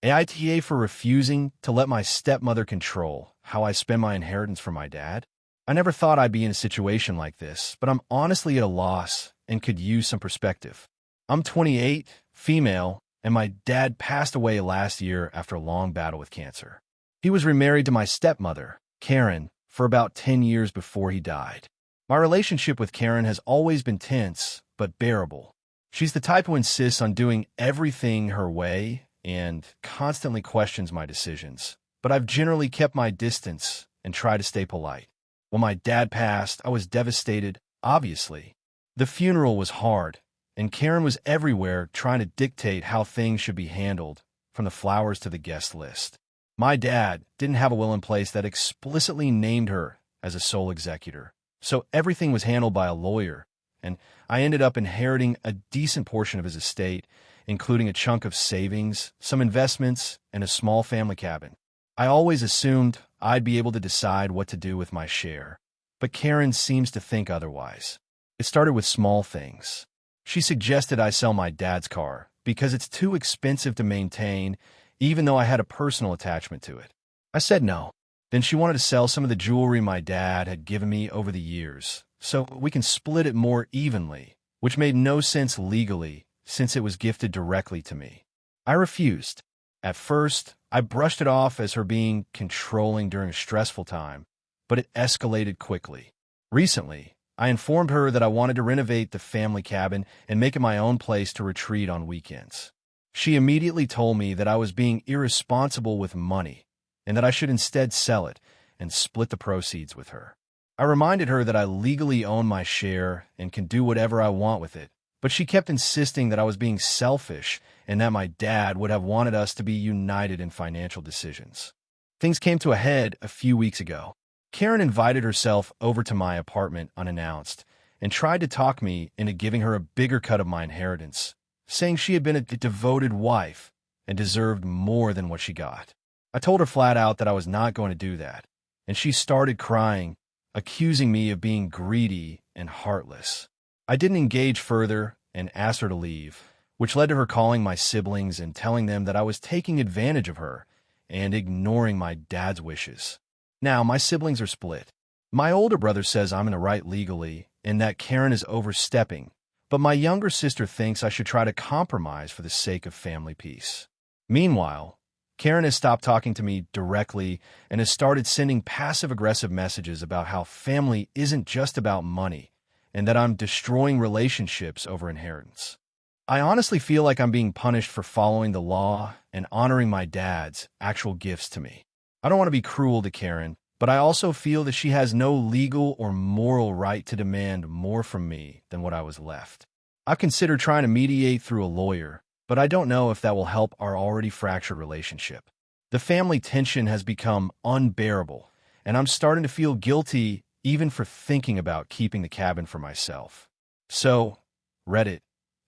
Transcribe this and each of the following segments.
AITA for refusing to let my stepmother control how I spend my inheritance from my dad? I never thought I'd be in a situation like this, but I'm honestly at a loss and could use some perspective. I'm 28, female, and my dad passed away last year after a long battle with cancer. He was remarried to my stepmother, Karen, for about 10 years before he died. My relationship with Karen has always been tense, but bearable. She's the type who insists on doing everything her way and constantly questions my decisions, but I've generally kept my distance and tried to stay polite. When my dad passed, I was devastated, obviously. The funeral was hard, and Karen was everywhere trying to dictate how things should be handled, from the flowers to the guest list. My dad didn't have a will in place that explicitly named her as a sole executor, so everything was handled by a lawyer, and I ended up inheriting a decent portion of his estate, including a chunk of savings, some investments, and a small family cabin. I always assumed I'd be able to decide what to do with my share, but Karen seems to think otherwise. It started with small things. She suggested I sell my dad's car because it's too expensive to maintain, even though I had a personal attachment to it. I said no. Then she wanted to sell some of the jewelry my dad had given me over the years, so we can split it more evenly, which made no sense legally since it was gifted directly to me. I refused. At first, I brushed it off as her being controlling during a stressful time, but it escalated quickly. Recently, I informed her that I wanted to renovate the family cabin and make it my own place to retreat on weekends. She immediately told me that I was being irresponsible with money and that I should instead sell it and split the proceeds with her. I reminded her that I legally own my share and can do whatever I want with it, but she kept insisting that I was being selfish and that my dad would have wanted us to be united in financial decisions. Things came to a head a few weeks ago. Karen invited herself over to my apartment unannounced and tried to talk me into giving her a bigger cut of my inheritance, saying she had been a devoted wife and deserved more than what she got. I told her flat out that I was not going to do that, and she started crying, accusing me of being greedy and heartless. I didn't engage further and asked her to leave, which led to her calling my siblings and telling them that I was taking advantage of her and ignoring my dad's wishes. Now, my siblings are split. My older brother says I'm in the right legally and that Karen is overstepping, but my younger sister thinks I should try to compromise for the sake of family peace. Meanwhile, Karen has stopped talking to me directly and has started sending passive-aggressive messages about how family isn't just about money and that I'm destroying relationships over inheritance. I honestly feel like I'm being punished for following the law and honoring my dad's actual gifts to me. I don't want to be cruel to Karen, but I also feel that she has no legal or moral right to demand more from me than what I was left. I've considered trying to mediate through a lawyer, but I don't know if that will help our already fractured relationship. The family tension has become unbearable, and I'm starting to feel guilty even for thinking about keeping the cabin for myself. So, Reddit,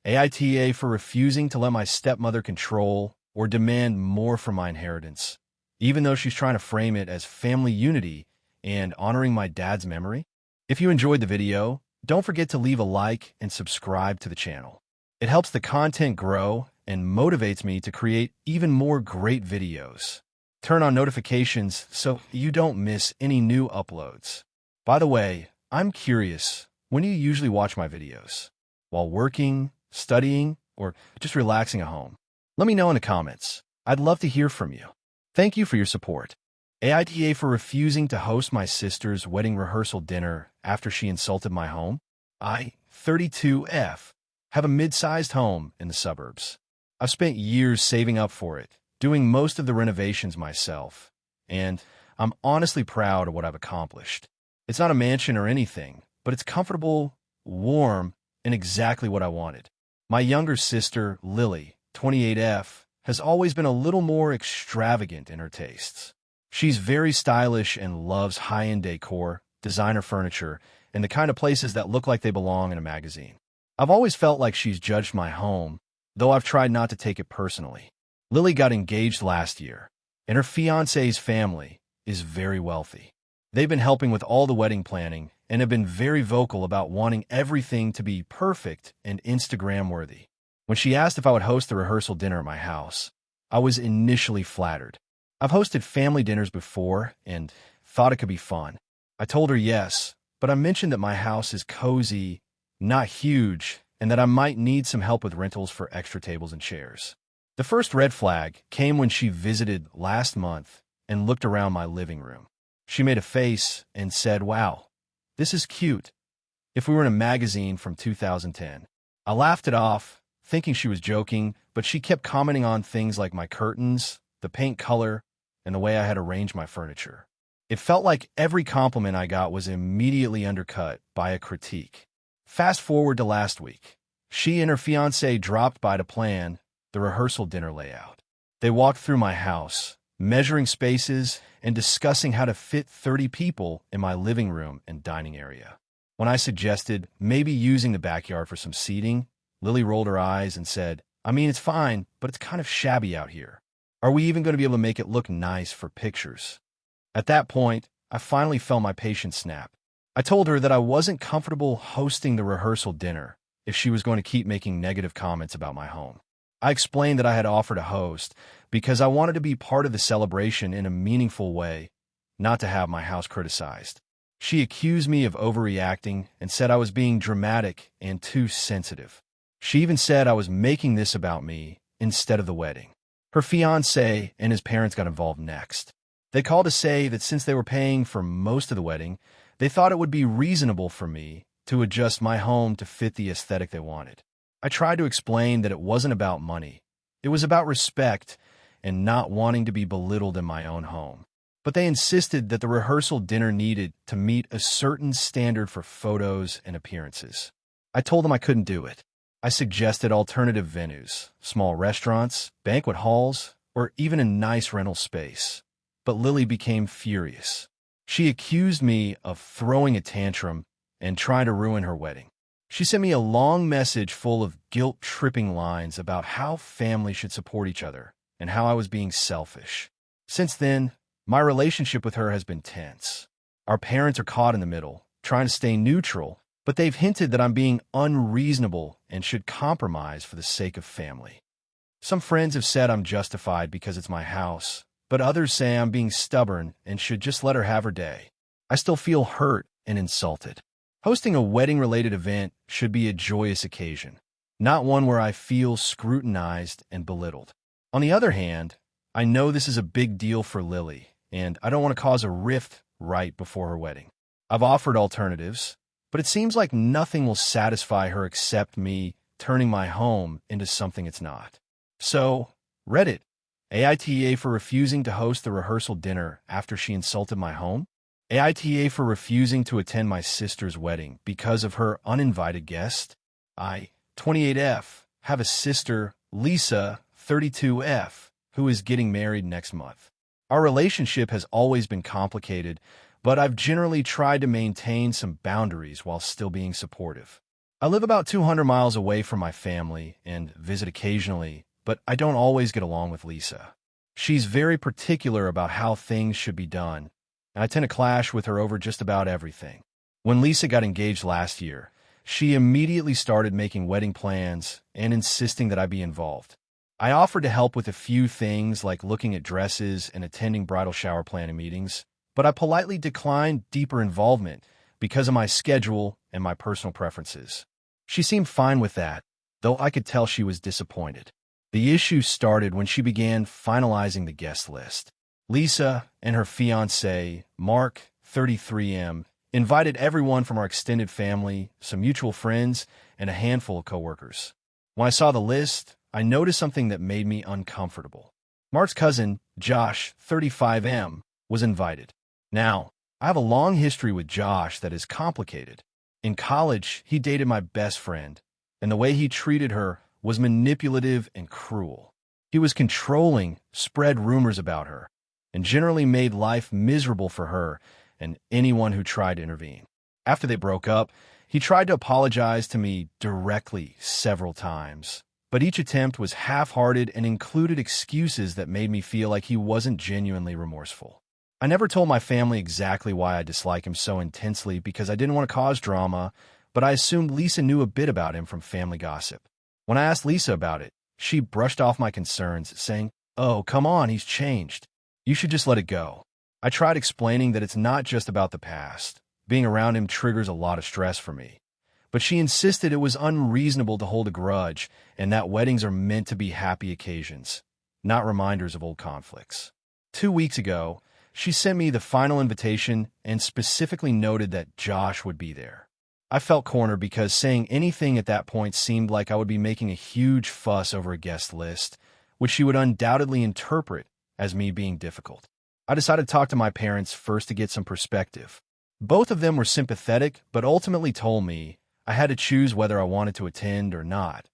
AITA for refusing to let my stepmother control or demand more from my inheritance, even though she's trying to frame it as family unity and honoring my dad's memory. If you enjoyed the video, don't forget to leave a like and subscribe to the channel. It helps the content grow and motivates me to create even more great videos. Turn on notifications so you don't miss any new uploads. By the way, I'm curious, when do you usually watch my videos? While working, studying, or just relaxing at home? Let me know in the comments. I'd love to hear from you. Thank you for your support. AITA for refusing to host my sister's wedding rehearsal dinner after she insulted my home. I, 32F, have a mid-sized home in the suburbs. I've spent years saving up for it, doing most of the renovations myself, and I'm honestly proud of what I've accomplished. It's not a mansion or anything, but it's comfortable, warm, and exactly what I wanted. My younger sister, Lily, 28F, has always been a little more extravagant in her tastes. She's very stylish and loves high-end decor, designer furniture, and the kind of places that look like they belong in a magazine. I've always felt like she's judged my home, though I've tried not to take it personally. Lily got engaged last year, and her fiancé's family is very wealthy. They've been helping with all the wedding planning and have been very vocal about wanting everything to be perfect and Instagram-worthy. When she asked if I would host the rehearsal dinner at my house, I was initially flattered. I've hosted family dinners before and thought it could be fun. I told her yes, but I mentioned that my house is cozy, not huge, and that I might need some help with rentals for extra tables and chairs. The first red flag came when she visited last month and looked around my living room. She made a face and said, "Wow, this is cute. If we were in a magazine from 2010. I laughed it off, thinking she was joking, but she kept commenting on things like my curtains, the paint color, and the way I had arranged my furniture. It felt like every compliment I got was immediately undercut by a critique. Fast forward to last week. She and her fiancé dropped by to plan the rehearsal dinner layout. They walked through my house, measuring spaces and discussing how to fit 30 people in my living room and dining area. When I suggested maybe using the backyard for some seating, Lily rolled her eyes and said, "I mean, it's fine, but it's kind of shabby out here. Are we even going to be able to make it look nice for pictures?" At that point, I finally felt my patience snap. I told her that I wasn't comfortable hosting the rehearsal dinner if she was going to keep making negative comments about my home. I explained that I had offered to host because I wanted to be part of the celebration in a meaningful way, not to have my house criticized. She accused me of overreacting and said I was being dramatic and too sensitive. She even said I was making this about me instead of the wedding. Her fiancé and his parents got involved next. They called to say that since they were paying for most of the wedding, they thought it would be reasonable for me to adjust my home to fit the aesthetic they wanted. I tried to explain that it wasn't about money. It was about respect and not wanting to be belittled in my own home. But they insisted that the rehearsal dinner needed to meet a certain standard for photos and appearances. I told them I couldn't do it. I suggested alternative venues, small restaurants, banquet halls, or even a nice rental space. But Lily became furious. She accused me of throwing a tantrum and trying to ruin her wedding. She sent me a long message full of guilt-tripping lines about how families should support each other and how I was being selfish. Since then, my relationship with her has been tense. Our parents are caught in the middle, trying to stay neutral, but they've hinted that I'm being unreasonable and should compromise for the sake of family. Some friends have said I'm justified because it's my house, but others say I'm being stubborn and should just let her have her day. I still feel hurt and insulted. Hosting a wedding-related event should be a joyous occasion, not one where I feel scrutinized and belittled. On the other hand, I know this is a big deal for Lily, and I don't want to cause a rift right before her wedding. I've offered alternatives, but it seems like nothing will satisfy her except me turning my home into something it's not. So, Reddit, AITA for refusing to host the rehearsal dinner after she insulted my home? AITA for refusing to attend my sister's wedding because of her uninvited guest? I, 28F, have a sister, Lisa, 32F, who is getting married next month. Our relationship has always been complicated, but I've generally tried to maintain some boundaries while still being supportive. I live about 200 miles away from my family and visit occasionally, but I don't always get along with Lisa. She's very particular about how things should be done, and I tend to clash with her over just about everything. When Lisa got engaged last year, she immediately started making wedding plans and insisting that I be involved. I offered to help with a few things like looking at dresses and attending bridal shower planning meetings, but I politely declined deeper involvement because of my schedule and my personal preferences. She seemed fine with that, though I could tell she was disappointed. The issue started when she began finalizing the guest list. Lisa and her fiancé, Mark, 33M, invited everyone from our extended family, some mutual friends, and a handful of coworkers. When I saw the list, I noticed something that made me uncomfortable. Mark's cousin, Josh, 35M, was invited. Now, I have a long history with Josh that is complicated. In college, he dated my best friend, and the way he treated her was manipulative and cruel. He was controlling, spread rumors about her, and generally made life miserable for her and anyone who tried to intervene. After they broke up, he tried to apologize to me directly several times, but each attempt was half-hearted and included excuses that made me feel like he wasn't genuinely remorseful. I never told my family exactly why I dislike him so intensely because I didn't want to cause drama, but I assumed Lisa knew a bit about him from family gossip. When I asked Lisa about it, she brushed off my concerns, saying, "Oh, come on, he's changed. You should just let it go." I tried explaining that it's not just about the past. Being around him triggers a lot of stress for me. But she insisted it was unreasonable to hold a grudge and that weddings are meant to be happy occasions, not reminders of old conflicts. 2 weeks ago, she sent me the final invitation and specifically noted that Josh would be there. I felt cornered because saying anything at that point seemed like I would be making a huge fuss over a guest list, which she would undoubtedly interpret as me being difficult. I decided to talk to my parents first to get some perspective. Both of them were sympathetic, but ultimately told me I had to choose whether I wanted to attend or not,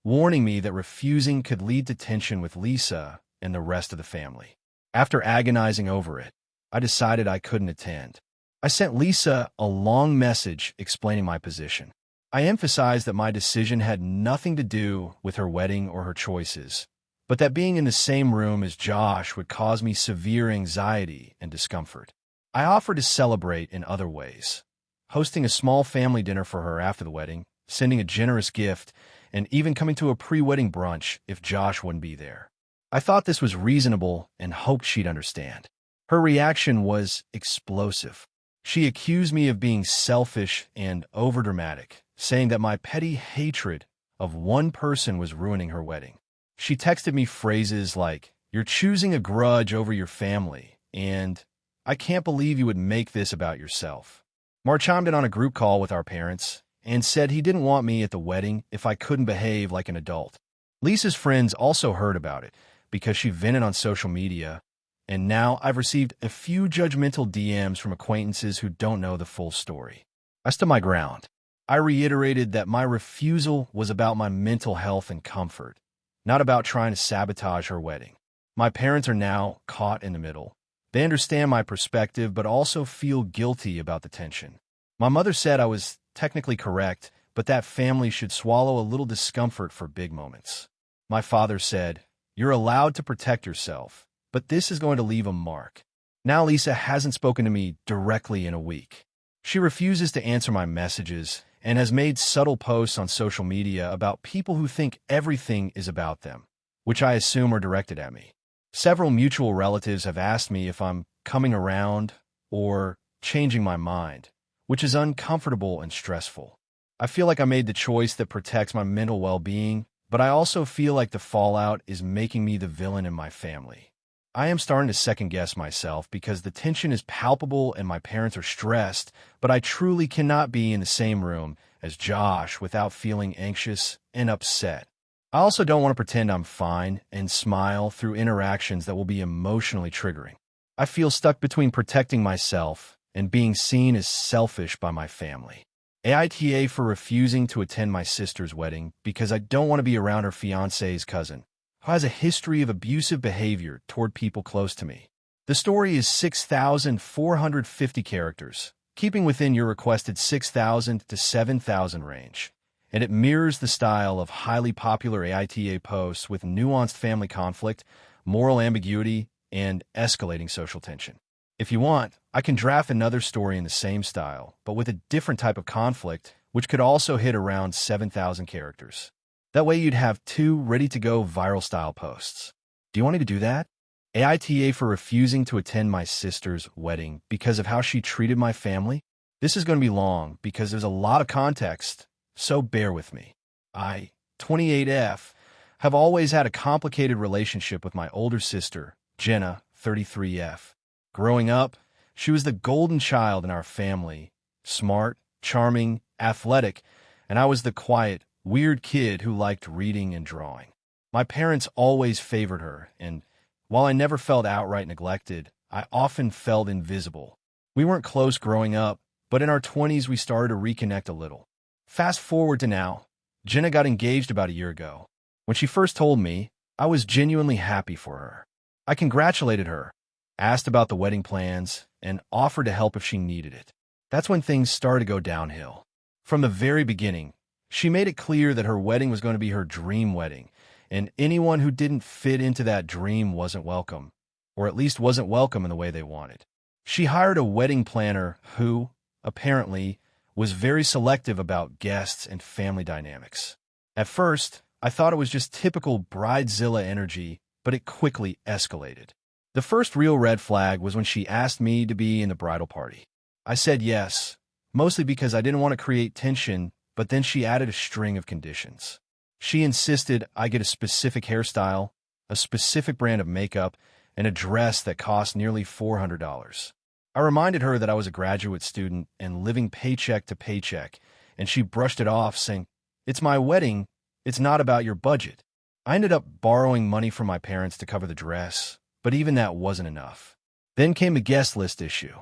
warning me that refusing could lead to tension with Lisa and the rest of the family. After agonizing over it, I decided I couldn't attend. I sent Lisa a long message explaining my position. I emphasized that my decision had nothing to do with her wedding or her choices, but that being in the same room as Josh would cause me severe anxiety and discomfort. I offered to celebrate in other ways, hosting a small family dinner for her after the wedding, sending a generous gift, and even coming to a pre-wedding brunch if Josh wouldn't be there. I thought this was reasonable and hoped she'd understand. Her reaction was explosive. She accused me of being selfish and overdramatic, saying that my petty hatred of one person was ruining her wedding. She texted me phrases like, "You're choosing a grudge over your family," and "I can't believe you would make this about yourself." Mar chimed in on a group call with our parents and said he didn't want me at the wedding if I couldn't behave like an adult. Lisa's friends also heard about it because she vented on social media, and now I've received a few judgmental DMs from acquaintances who don't know the full story. I stood my ground. I reiterated that my refusal was about my mental health and comfort, not about trying to sabotage her wedding. My parents are now caught in the middle. They understand my perspective, but also feel guilty about the tension. My mother said I was technically correct, but that family should swallow a little discomfort for big moments. My father said, "You're allowed to protect yourself, but this is going to leave a mark." Now Lisa hasn't spoken to me directly in a week. She refuses to answer my messages and has made subtle posts on social media about people who think everything is about them, which I assume are directed at me. Several mutual relatives have asked me if I'm coming around or changing my mind, which is uncomfortable and stressful. I feel like I made the choice that protects my mental well-being, but I also feel like the fallout is making me the villain in my family. I am starting to second-guess myself because the tension is palpable and my parents are stressed, but I truly cannot be in the same room as Josh without feeling anxious and upset. I also don't want to pretend I'm fine and smile through interactions that will be emotionally triggering. I feel stuck between protecting myself and being seen as selfish by my family. AITA for refusing to attend my sister's wedding because I don't want to be around her fiancé's cousin, who has a history of abusive behavior toward people close to me. The story is 6,450 characters, keeping within your requested 6,000 to 7,000 range, and it mirrors the style of highly popular AITA posts with nuanced family conflict, moral ambiguity, and escalating social tension. If you want, I can draft another story in the same style, but with a different type of conflict, which could also hit around 7,000 characters. That way you'd have 2 ready-to-go viral-style posts. Do you want me to do that? AITA for refusing to attend my sister's wedding because of how she treated my family? This is going to be long because there's a lot of context, so bear with me. I, 28F, have always had a complicated relationship with my older sister, Jenna, 33F. Growing up, she was the golden child in our family, smart, charming, athletic, and I was the quiet, weird kid who liked reading and drawing. My parents always favored her, and while I never felt outright neglected, I often felt invisible. We weren't close growing up, but in our 20s we started to reconnect a little. Fast forward to now, Jenna got engaged about a year ago. When she first told me, I was genuinely happy for her. I congratulated her, asked about the wedding plans, and offered to help if she needed it. That's when things started to go downhill. From the very beginning, she made it clear that her wedding was going to be her dream wedding, and anyone who didn't fit into that dream wasn't welcome, or at least wasn't welcome in the way they wanted. She hired a wedding planner who, apparently, was very selective about guests and family dynamics. At first, I thought it was just typical bridezilla energy, but it quickly escalated. The first real red flag was when she asked me to be in the bridal party. I said yes, mostly because I didn't want to create tension, but then she added a string of conditions. She insisted I get a specific hairstyle, a specific brand of makeup, and a dress that cost nearly $400. I reminded her that I was a graduate student and living paycheck to paycheck, and she brushed it off, saying, "It's my wedding, it's not about your budget." I ended up borrowing money from my parents to cover the dress, but even that wasn't enough. Then came the guest list issue.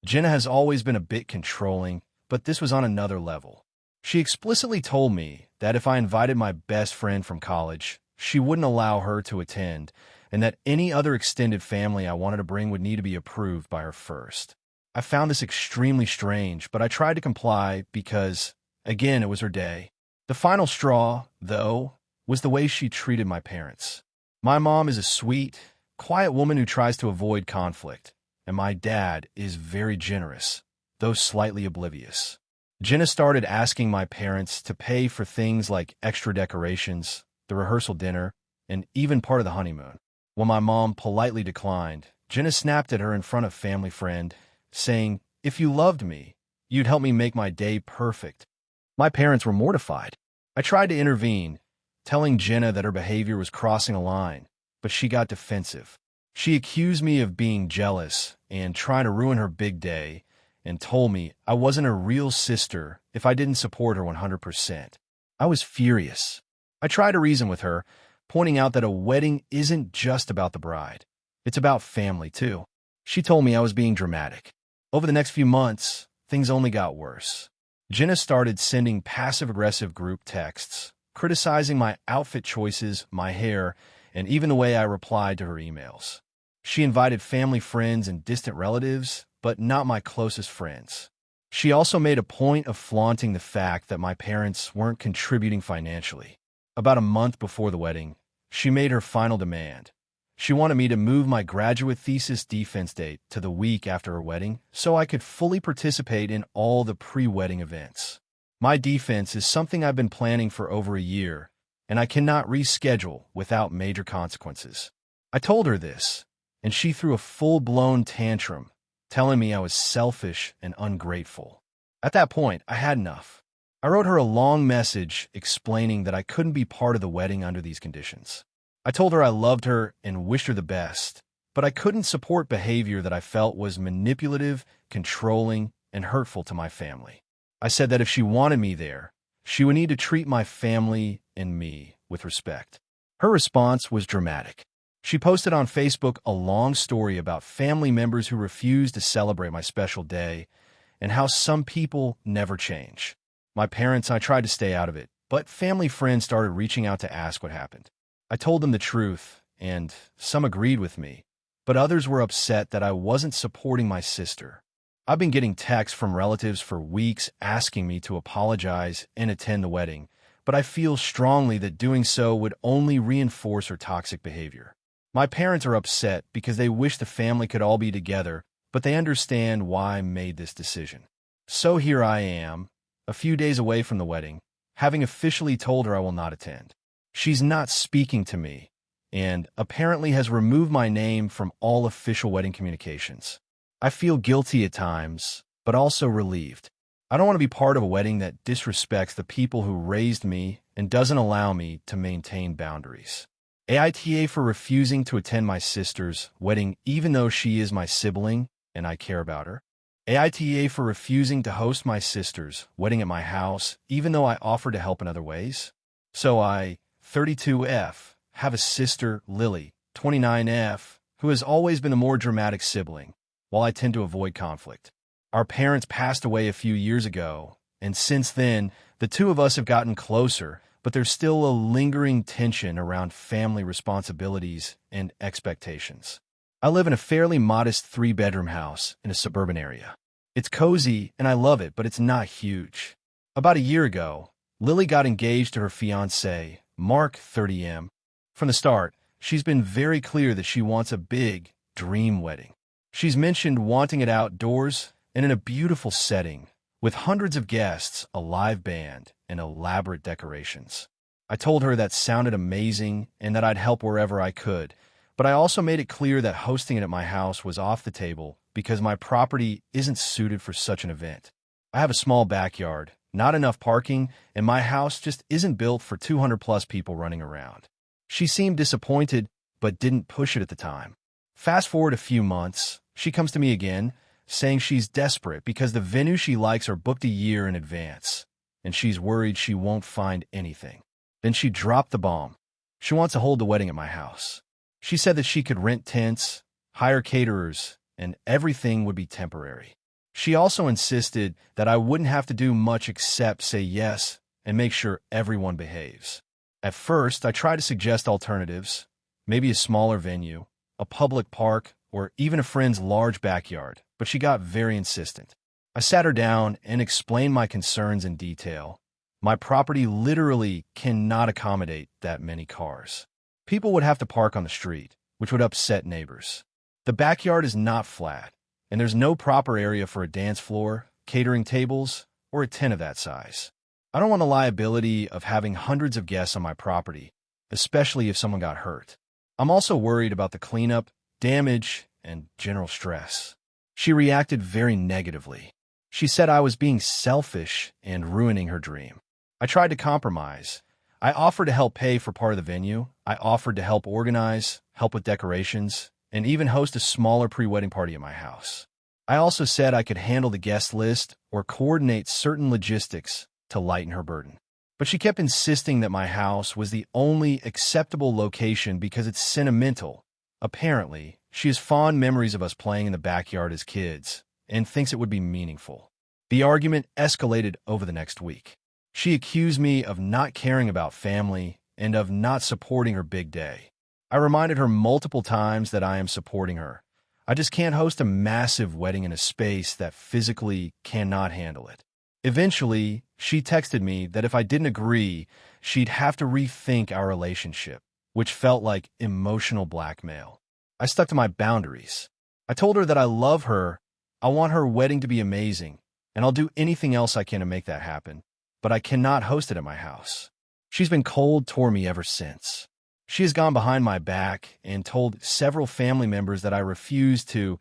Jenna has always been a bit controlling, but this was on another level. She explicitly told me that if I invited my best friend from college, she wouldn't allow her to attend, and that any other extended family I wanted to bring would need to be approved by her first. I found this extremely strange, but I tried to comply because, again, it was her day. The final straw, though, was the way she treated my parents. My mom is a sweet, quiet woman who tries to avoid conflict, and my dad is very generous, though slightly oblivious. Jenna started asking my parents to pay for things like extra decorations, the rehearsal dinner, and even part of the honeymoon. When my mom politely declined, Jenna snapped at her in front of family friend, saying, "If you loved me, you'd help me make my day perfect." My parents were mortified. I tried to intervene, telling Jenna that her behavior was crossing a line, but she got defensive. She accused me of being jealous and trying to ruin her big day, and told me I wasn't a real sister if I didn't support her 100%. I was furious. I tried to reason with her, pointing out that a wedding isn't just about the bride. It's about family, too. She told me I was being dramatic. Over the next few months, things only got worse. Jenna started sending passive-aggressive group texts, criticizing my outfit choices, my hair, and even the way I replied to her emails. She invited family friends and distant relatives, but not my closest friends. She also made a point of flaunting the fact that my parents weren't contributing financially. About a month before the wedding, she made her final demand. She wanted me to move my graduate thesis defense date to the week after her wedding so I could fully participate in all the pre-wedding events. My defense is something I've been planning for over a year, and I cannot reschedule without major consequences. I told her this, and she threw a full-blown tantrum, telling me I was selfish and ungrateful. At that point, I had enough. I wrote her a long message explaining that I couldn't be part of the wedding under these conditions. I told her I loved her and wished her the best, but I couldn't support behavior that I felt was manipulative, controlling, and hurtful to my family. I said that if she wanted me there, she would need to treat my family and me with respect. Her response was dramatic. She posted on Facebook a long story about family members who refused to celebrate my special day and how some people never change. My parents and I tried to stay out of it, but family friends started reaching out to ask what happened. I told them the truth, and some agreed with me, but others were upset that I wasn't supporting my sister. I've been getting texts from relatives for weeks asking me to apologize and attend the wedding, but I feel strongly that doing so would only reinforce her toxic behavior. My parents are upset because they wish the family could all be together, but they understand why I made this decision. So here I am, a few days away from the wedding, having officially told her I will not attend. She's not speaking to me, and apparently has removed my name from all official wedding communications. I feel guilty at times, but also relieved. I don't want to be part of a wedding that disrespects the people who raised me and doesn't allow me to maintain boundaries. AITA for refusing to attend my sister's wedding even though she is my sibling and I care about her. AITA for refusing to host my sister's wedding at my house even though I offered to help in other ways. So I, 32F, have a sister, Lily, 29F, who has always been the more dramatic sibling, while I tend to avoid conflict. Our parents passed away a few years ago, and since then, the two of us have gotten closer, but there's still a lingering tension around family responsibilities and expectations. I live in a fairly modest 3-bedroom house in a suburban area. It's cozy, and I love it, but it's not huge. About a year ago, Lily got engaged to her fiancé, Mark, 30M. From the start, she's been very clear that she wants a big, dream wedding. She's mentioned wanting it outdoors and in a beautiful setting, with hundreds of guests, a live band, and elaborate decorations. I told her that sounded amazing and that I'd help wherever I could, But I also made it clear that hosting it at my house was off the table because my property isn't suited for such an event. I have a small backyard, not enough parking, and my house just isn't built for 200-plus people running around. She seemed disappointed, but didn't push it at the time. Fast forward a few months, she comes to me again, saying she's desperate because the venue she likes are booked a year in advance, and she's worried she won't find anything. Then she dropped the bomb. She wants to hold the wedding at my house. She said that she could rent tents, hire caterers, and everything would be temporary. She also insisted that I wouldn't have to do much except say yes and make sure everyone behaves. At first, I tried to suggest alternatives, maybe a smaller venue, a public park, or even a friend's large backyard, but she got very insistent. I sat her down and explained my concerns in detail. My property literally cannot accommodate that many cars. People would have to park on the street, which would upset neighbors. The backyard is not flat, and there's no proper area for a dance floor, catering tables, or a tent of that size. I don't want the liability of having hundreds of guests on my property, especially if someone got hurt. I'm also worried about the cleanup, damage, and general stress. She reacted very negatively. She said I was being selfish and ruining her dream. I tried to compromise. I offered to help pay for part of the venue. I offered to help organize, help with decorations, and even host a smaller pre-wedding party at my house. I also said I could handle the guest list or coordinate certain logistics to lighten her burden. But she kept insisting that my house was the only acceptable location because it's sentimental. Apparently, she has fond memories of us playing in the backyard as kids and thinks it would be meaningful. The argument escalated over the next week. She accused me of not caring about family and of not supporting her big day. I reminded her multiple times that I am supporting her. I just can't host a massive wedding in a space that physically cannot handle it. Eventually, she texted me that if I didn't agree, she'd have to rethink our relationship, which felt like emotional blackmail. I stuck to my boundaries. I told her that I love her, I want her wedding to be amazing, and I'll do anything else I can to make that happen, but I cannot host it at my house. She's been cold toward me ever since. She has gone behind my back and told several family members that I refuse to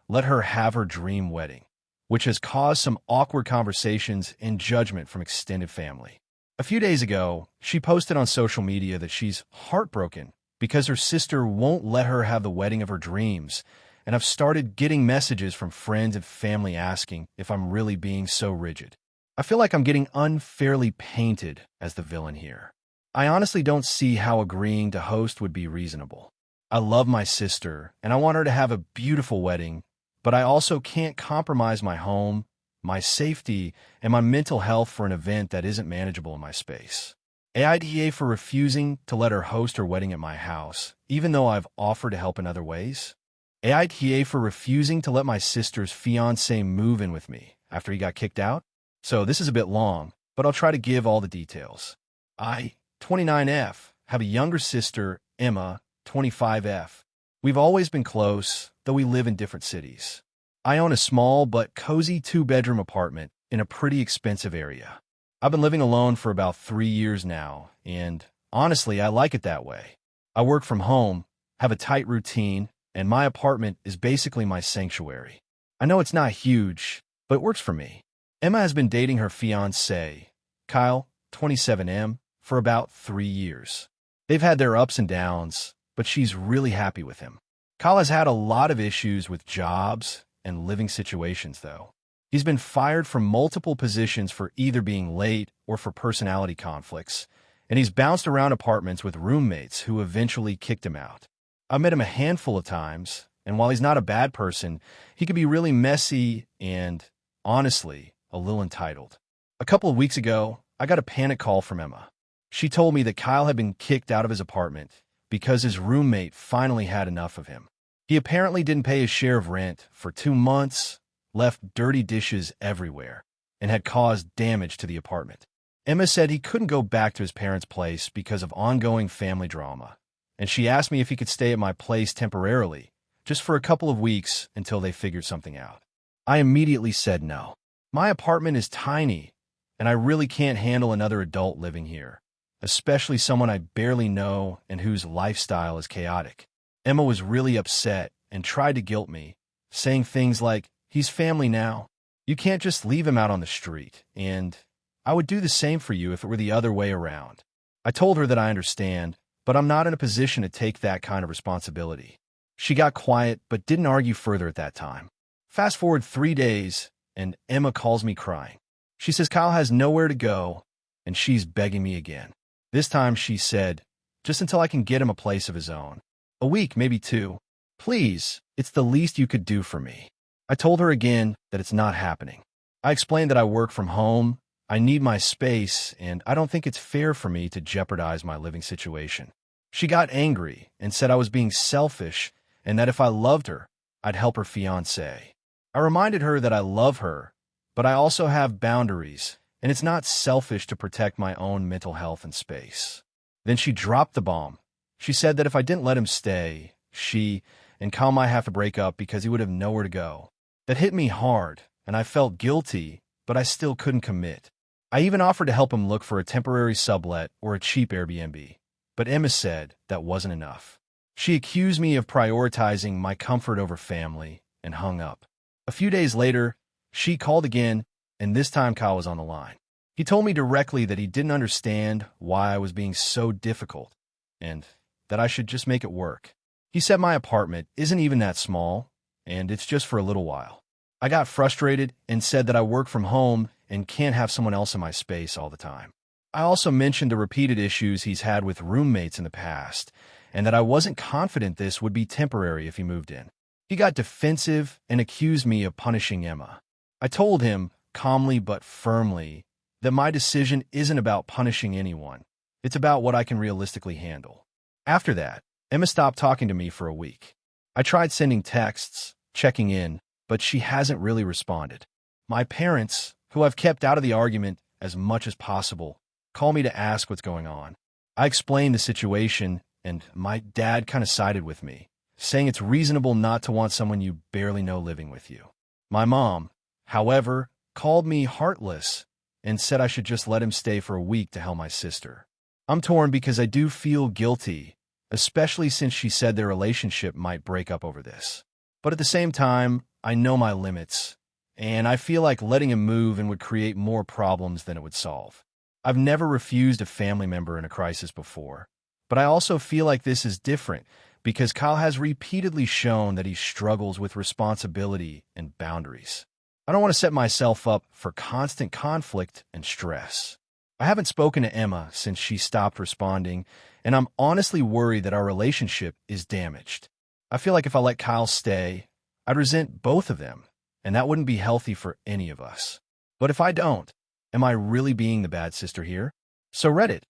let her have her dream wedding, which has caused some awkward conversations and judgment from extended family. A few days ago, she posted on social media that she's heartbroken because her sister won't let her have the wedding of her dreams, and I've started getting messages from friends and family asking if I'm really being so rigid. I feel like I'm getting unfairly painted as the villain here. I honestly don't see how agreeing to host would be reasonable. I love my sister, and I want her to have a beautiful wedding, but I also can't compromise my home, my safety, and my mental health for an event that isn't manageable in my space. AITA for refusing to let her host her wedding at my house, even though I've offered to help in other ways. AITA for refusing to let my sister's fiancé move in with me after he got kicked out. So this is a bit long, but I'll try to give all the details. I, 29F, have a younger sister, Emma, 25F. We've always been close, though we live in different cities. I own a small but cozy 2-bedroom apartment in a pretty expensive area. I've been living alone for about 3 years now, and honestly, I like it that way. I work from home, have a tight routine, and my apartment is basically my sanctuary. I know it's not huge, but it works for me. Emma has been dating her fiancé, Kyle, 27M, for about 3 years. They've had their ups and downs, but she's really happy with him. Kyle has had a lot of issues with jobs and living situations, though. He's been fired from multiple positions for either being late or for personality conflicts, and he's bounced around apartments with roommates who eventually kicked him out. I've met him a handful of times, and while he's not a bad person, he can be really messy and, honestly, a little entitled. A couple of weeks ago, I got a panic call from Emma. She told me that Kyle had been kicked out of his apartment because his roommate finally had enough of him. He apparently didn't pay his share of rent for 2 months, left dirty dishes everywhere, and had caused damage to the apartment. Emma said he couldn't go back to his parents' place because of ongoing family drama, and she asked me if he could stay at my place temporarily, just for a couple of weeks until they figured something out. I immediately said no. My apartment is tiny, and I really can't handle another adult living here, especially someone I barely know and whose lifestyle is chaotic. Emma was really upset and tried to guilt me, saying things like, "He's family now. You can't just leave him out on the street, and I would do the same for you if it were the other way around." I told her that I understand, but I'm not in a position to take that kind of responsibility. She got quiet but didn't argue further at that time. Fast forward 3 days, and Emma calls me crying. She says Kyle has nowhere to go, and she's begging me again. This time she said, just until I can get him a place of his own. A week, maybe 2. Please, it's the least you could do for me. I told her again that it's not happening. I explained that I work from home, I need my space, and I don't think it's fair for me to jeopardize my living situation. She got angry and said I was being selfish and that if I loved her, I'd help her fiancé. I reminded her that I love her, but I also have boundaries, and it's not selfish to protect my own mental health and space. Then she dropped the bomb. She said that if I didn't let him stay, she and Kyle might have to break up because he would have nowhere to go. That hit me hard, and I felt guilty, but I still couldn't commit. I even offered to help him look for a temporary sublet or a cheap Airbnb, but Emma said that wasn't enough. She accused me of prioritizing my comfort over family and hung up. A few days later, she called again, and this time Kyle was on the line. He told me directly that he didn't understand why I was being so difficult and that I should just make it work. He said my apartment isn't even that small, and it's just for a little while. I got frustrated and said that I work from home and can't have someone else in my space all the time. I also mentioned the repeated issues he's had with roommates in the past, and that I wasn't confident this would be temporary if he moved in. He got defensive and accused me of punishing Emma. I told him, calmly but firmly, that my decision isn't about punishing anyone. It's about what I can realistically handle. After that, Emma stopped talking to me for a week. I tried sending texts, checking in, but she hasn't really responded. My parents, who I've kept out of the argument as much as possible, call me to ask what's going on. I explained the situation, and my dad kind of sided with me, saying it's reasonable not to want someone you barely know living with you. My mom, however, called me heartless and said I should just let him stay for a week to help my sister. I'm torn because I do feel guilty, especially since she said their relationship might break up over this. But at the same time, I know my limits, and I feel like letting him move and would create more problems than it would solve. I've never refused a family member in a crisis before, but I also feel like this is different because Kyle has repeatedly shown that he struggles with responsibility and boundaries. I don't want to set myself up for constant conflict and stress. I haven't spoken to Emma since she stopped responding, and I'm honestly worried that our relationship is damaged. I feel like if I let Kyle stay, I'd resent both of them, and that wouldn't be healthy for any of us. But if I don't, am I really being the bad sister here? So Reddit,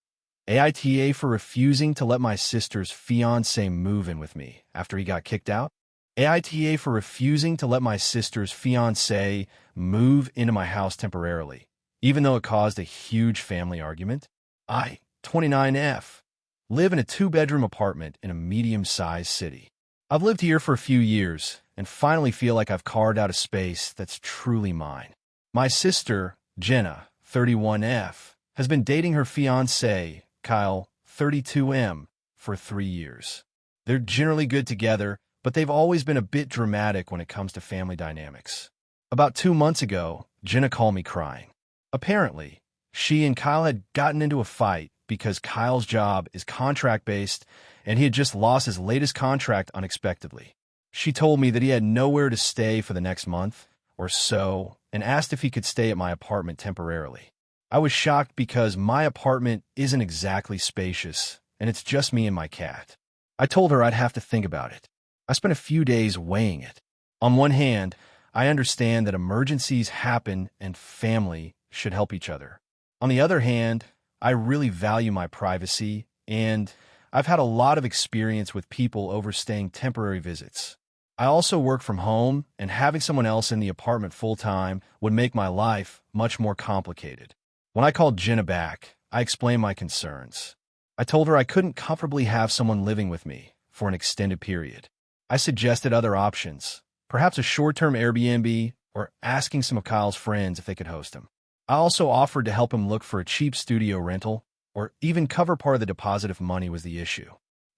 AITA for refusing to let my sister's fiancé move in with me after he got kicked out. AITA for refusing to let my sister's fiancé move into my house temporarily, even though it caused a huge family argument. I, 29F, live in a 2-bedroom apartment in a medium-sized city. I've lived here for a few years and finally feel like I've carved out a space that's truly mine. My sister, Jenna, 31F, has been dating her fiancé, Kyle, 32M, for 3 years. They're generally good together, but they've always been a bit dramatic when it comes to family dynamics. About 2 months ago, Jenna called me crying. Apparently, she and Kyle had gotten into a fight because Kyle's job is contract-based and he had just lost his latest contract unexpectedly. She told me that he had nowhere to stay for the next month or so and asked if he could stay at my apartment temporarily. I was shocked because my apartment isn't exactly spacious and it's just me and my cat. I told her I'd have to think about it. I spent a few days weighing it. On one hand, I understand that emergencies happen and family should help each other. On the other hand, I really value my privacy, and I've had a lot of experience with people overstaying temporary visits. I also work from home, and having someone else in the apartment full-time would make my life much more complicated. When I called Jenna back, I explained my concerns. I told her I couldn't comfortably have someone living with me for an extended period. I suggested other options, perhaps a short-term Airbnb or asking some of Kyle's friends if they could host him. I also offered to help him look for a cheap studio rental or even cover part of the deposit if money was the issue.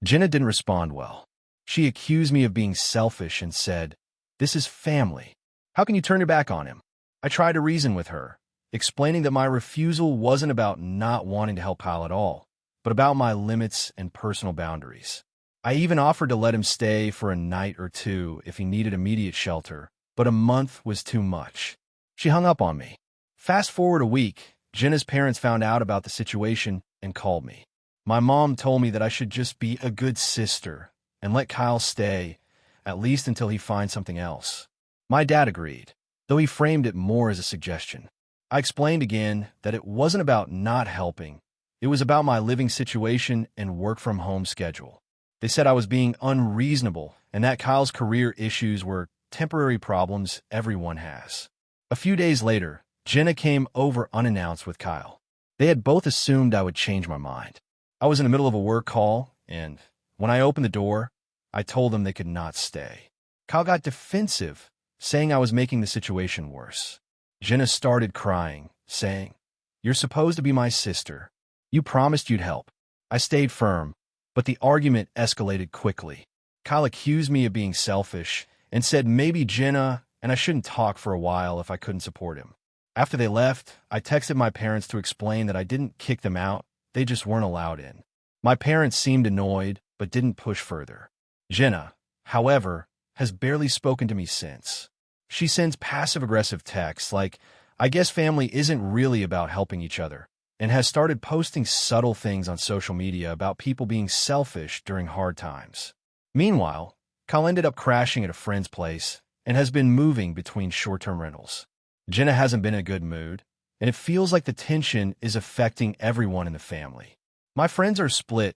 Jenna didn't respond well. She accused me of being selfish and said, "This is family. How can you turn your back on him?" I tried to reason with her, explaining that my refusal wasn't about not wanting to help Kyle at all, but about my limits and personal boundaries. I even offered to let him stay for a night or two if he needed immediate shelter, but a month was too much. She hung up on me. Fast forward a week, Jenna's parents found out about the situation and called me. My mom told me that I should just be a good sister and let Kyle stay, at least until he finds something else. My dad agreed, though he framed it more as a suggestion. I explained again that it wasn't about not helping. It was about my living situation and work-from-home schedule. They said I was being unreasonable and that Kyle's career issues were temporary problems everyone has. A few days later, Jenna came over unannounced with Kyle. They had both assumed I would change my mind. I was in the middle of a work call, and when I opened the door, I told them they could not stay. Kyle got defensive, saying I was making the situation worse. Jenna started crying, saying, "You're supposed to be my sister. You promised you'd help." I stayed firm, but the argument escalated quickly. Kyle accused me of being selfish and said maybe Jenna and I shouldn't talk for a while if I couldn't support him. After they left, I texted my parents to explain that I didn't kick them out, they just weren't allowed in. My parents seemed annoyed, but didn't push further. Jenna, however, has barely spoken to me since. She sends passive-aggressive texts like, "I guess family isn't really about helping each other," and has started posting subtle things on social media about people being selfish during hard times. Meanwhile, Kyle ended up crashing at a friend's place and has been moving between short-term rentals. Jenna hasn't been in a good mood, and it feels like the tension is affecting everyone in the family. My friends are split.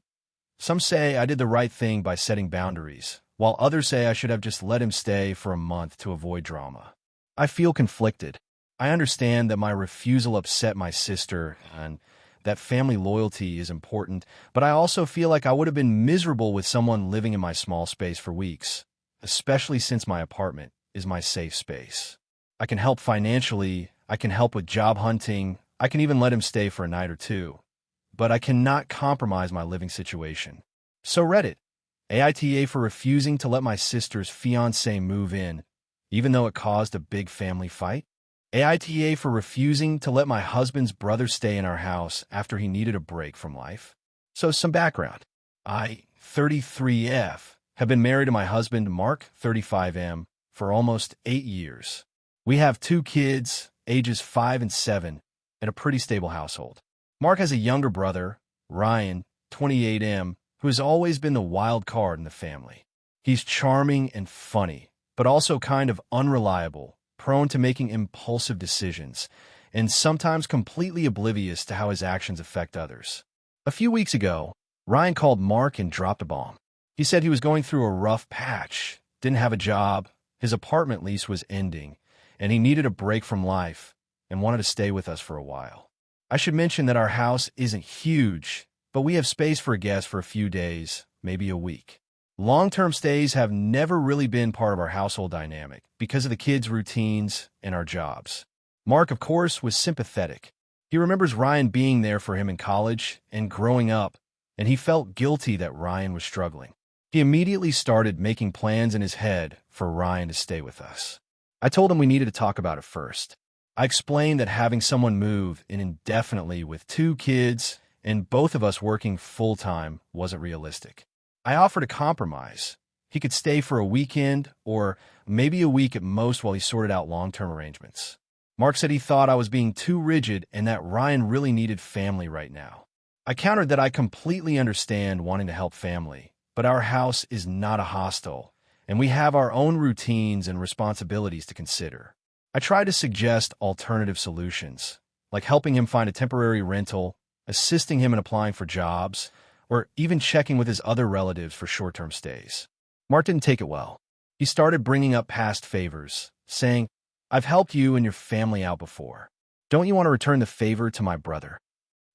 Some say I did the right thing by setting boundaries, while others say I should have just let him stay for a month to avoid drama. I feel conflicted. I understand that my refusal upset my sister and that family loyalty is important, but I also feel like I would have been miserable with someone living in my small space for weeks, especially since my apartment is my safe space. I can help financially, I can help with job hunting, I can even let him stay for a night or two, but I cannot compromise my living situation. So Reddit, AITA for refusing to let my sister's fiancé move in, even though it caused a big family fight. AITA for refusing to let my husband's brother stay in our house after he needed a break from life. So some background. I, 33F, have been married to my husband, Mark, 35M, for almost 8 years. We have 2 kids, ages 5 and 7, and a pretty stable household. Mark has a younger brother, Ryan, 28M, who has always been the wild card in the family. He's charming and funny, but also kind of unreliable, prone to making impulsive decisions, and sometimes completely oblivious to how his actions affect others. A few weeks ago, Ryan called Mark and dropped a bomb. He said he was going through a rough patch, didn't have a job, his apartment lease was ending, and he needed a break from life and wanted to stay with us for a while. I should mention that our house isn't huge, but we have space for a guest for a few days, maybe a week. Long-term stays have never really been part of our household dynamic because of the kids' routines and our jobs. Mark, of course, was sympathetic. He remembers Ryan being there for him in college and growing up, and he felt guilty that Ryan was struggling. He immediately started making plans in his head for Ryan to stay with us. I told him we needed to talk about it first. I explained that having someone move in indefinitely with 2 kids and both of us working full-time wasn't realistic. I offered a compromise. He could stay for a weekend or maybe a week at most while he sorted out long-term arrangements. Mark said he thought I was being too rigid and that Ryan really needed family right now. I countered that I completely understand wanting to help family, but our house is not a hostel, and we have our own routines and responsibilities to consider. I tried to suggest alternative solutions, like helping him find a temporary rental, assisting him in applying for jobs, or even checking with his other relatives for short-term stays. Mark didn't take it well. He started bringing up past favors, saying, "I've helped you and your family out before. Don't you want to return the favor to my brother?"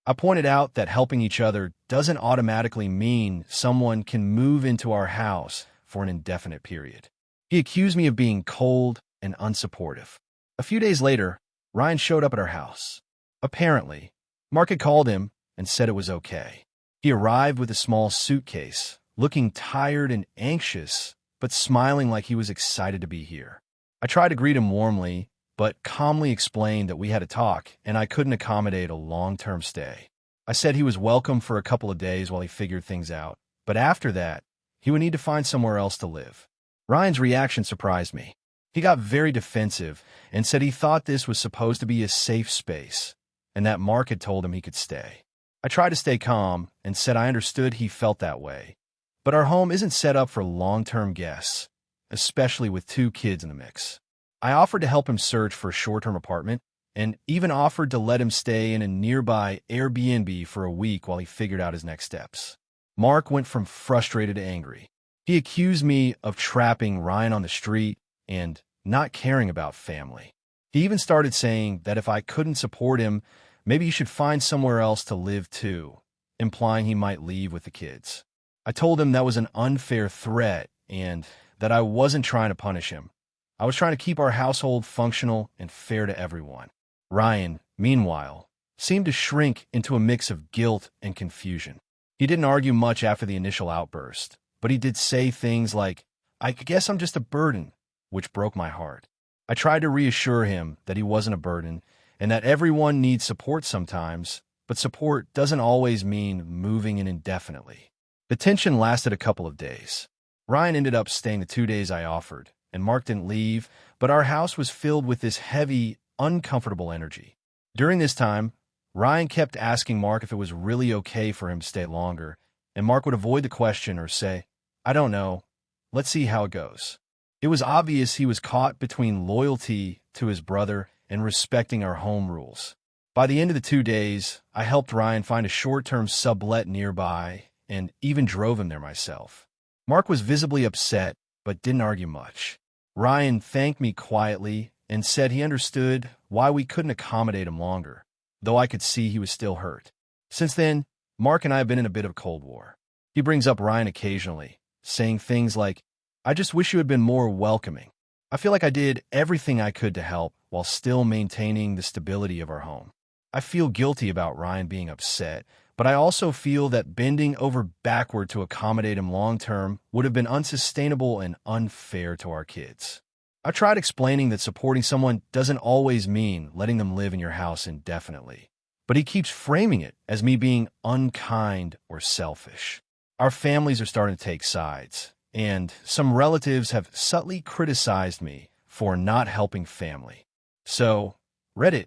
I pointed out that helping each other doesn't automatically mean someone can move into our house for an indefinite period. He accused me of being cold and unsupportive. A few days later, Ryan showed up at our house. Apparently, Mark had called him and said it was okay. He arrived with a small suitcase, looking tired and anxious, but smiling like he was excited to be here. I tried to greet him warmly, but calmly explained that we had a talk and I couldn't accommodate a long-term stay. I said he was welcome for a couple of days while he figured things out, but after that, he would need to find somewhere else to live. Ryan's reaction surprised me. He got very defensive and said he thought this was supposed to be a safe space and that Mark had told him he could stay. I tried to stay calm and said I understood he felt that way, but our home isn't set up for long-term guests, especially with 2 kids in the mix. I offered to help him search for a short-term apartment and even offered to let him stay in a nearby Airbnb for a week while he figured out his next steps. Mark went from frustrated to angry. He accused me of trapping Ryan on the street and not caring about family. He even started saying that if I couldn't support him, maybe he should find somewhere else to live too, implying he might leave with the kids. I told him that was an unfair threat and that I wasn't trying to punish him. I was trying to keep our household functional and fair to everyone. Ryan, meanwhile, seemed to shrink into a mix of guilt and confusion. He didn't argue much after the initial outburst, but he did say things like, "I guess I'm just a burden," which broke my heart. I tried to reassure him that he wasn't a burden and that everyone needs support sometimes, but support doesn't always mean moving in indefinitely. The tension lasted a couple of days. Ryan ended up staying the 2 days I offered, and Mark didn't leave, but our house was filled with this heavy, uncomfortable energy. During this time, Ryan kept asking Mark if it was really okay for him to stay longer, and Mark would avoid the question or say, "I don't know. Let's see how it goes." It was obvious he was caught between loyalty to his brother and respecting our home rules. By the end of the 2 days, I helped Ryan find a short-term sublet nearby and even drove him there myself. Mark was visibly upset, but didn't argue much. Ryan thanked me quietly and said he understood why we couldn't accommodate him longer, though I could see he was still hurt. Since then, Mark and I have been in a bit of a Cold War. He brings up Ryan occasionally, saying things like, "I just wish you had been more welcoming." I feel like I did everything I could to help while still maintaining the stability of our home. I feel guilty about Ryan being upset, but I also feel that bending over backward to accommodate him long-term would have been unsustainable and unfair to our kids. I tried explaining that supporting someone doesn't always mean letting them live in your house indefinitely, but he keeps framing it as me being unkind or selfish. Our families are starting to take sides, and some relatives have subtly criticized me for not helping family. So, Reddit,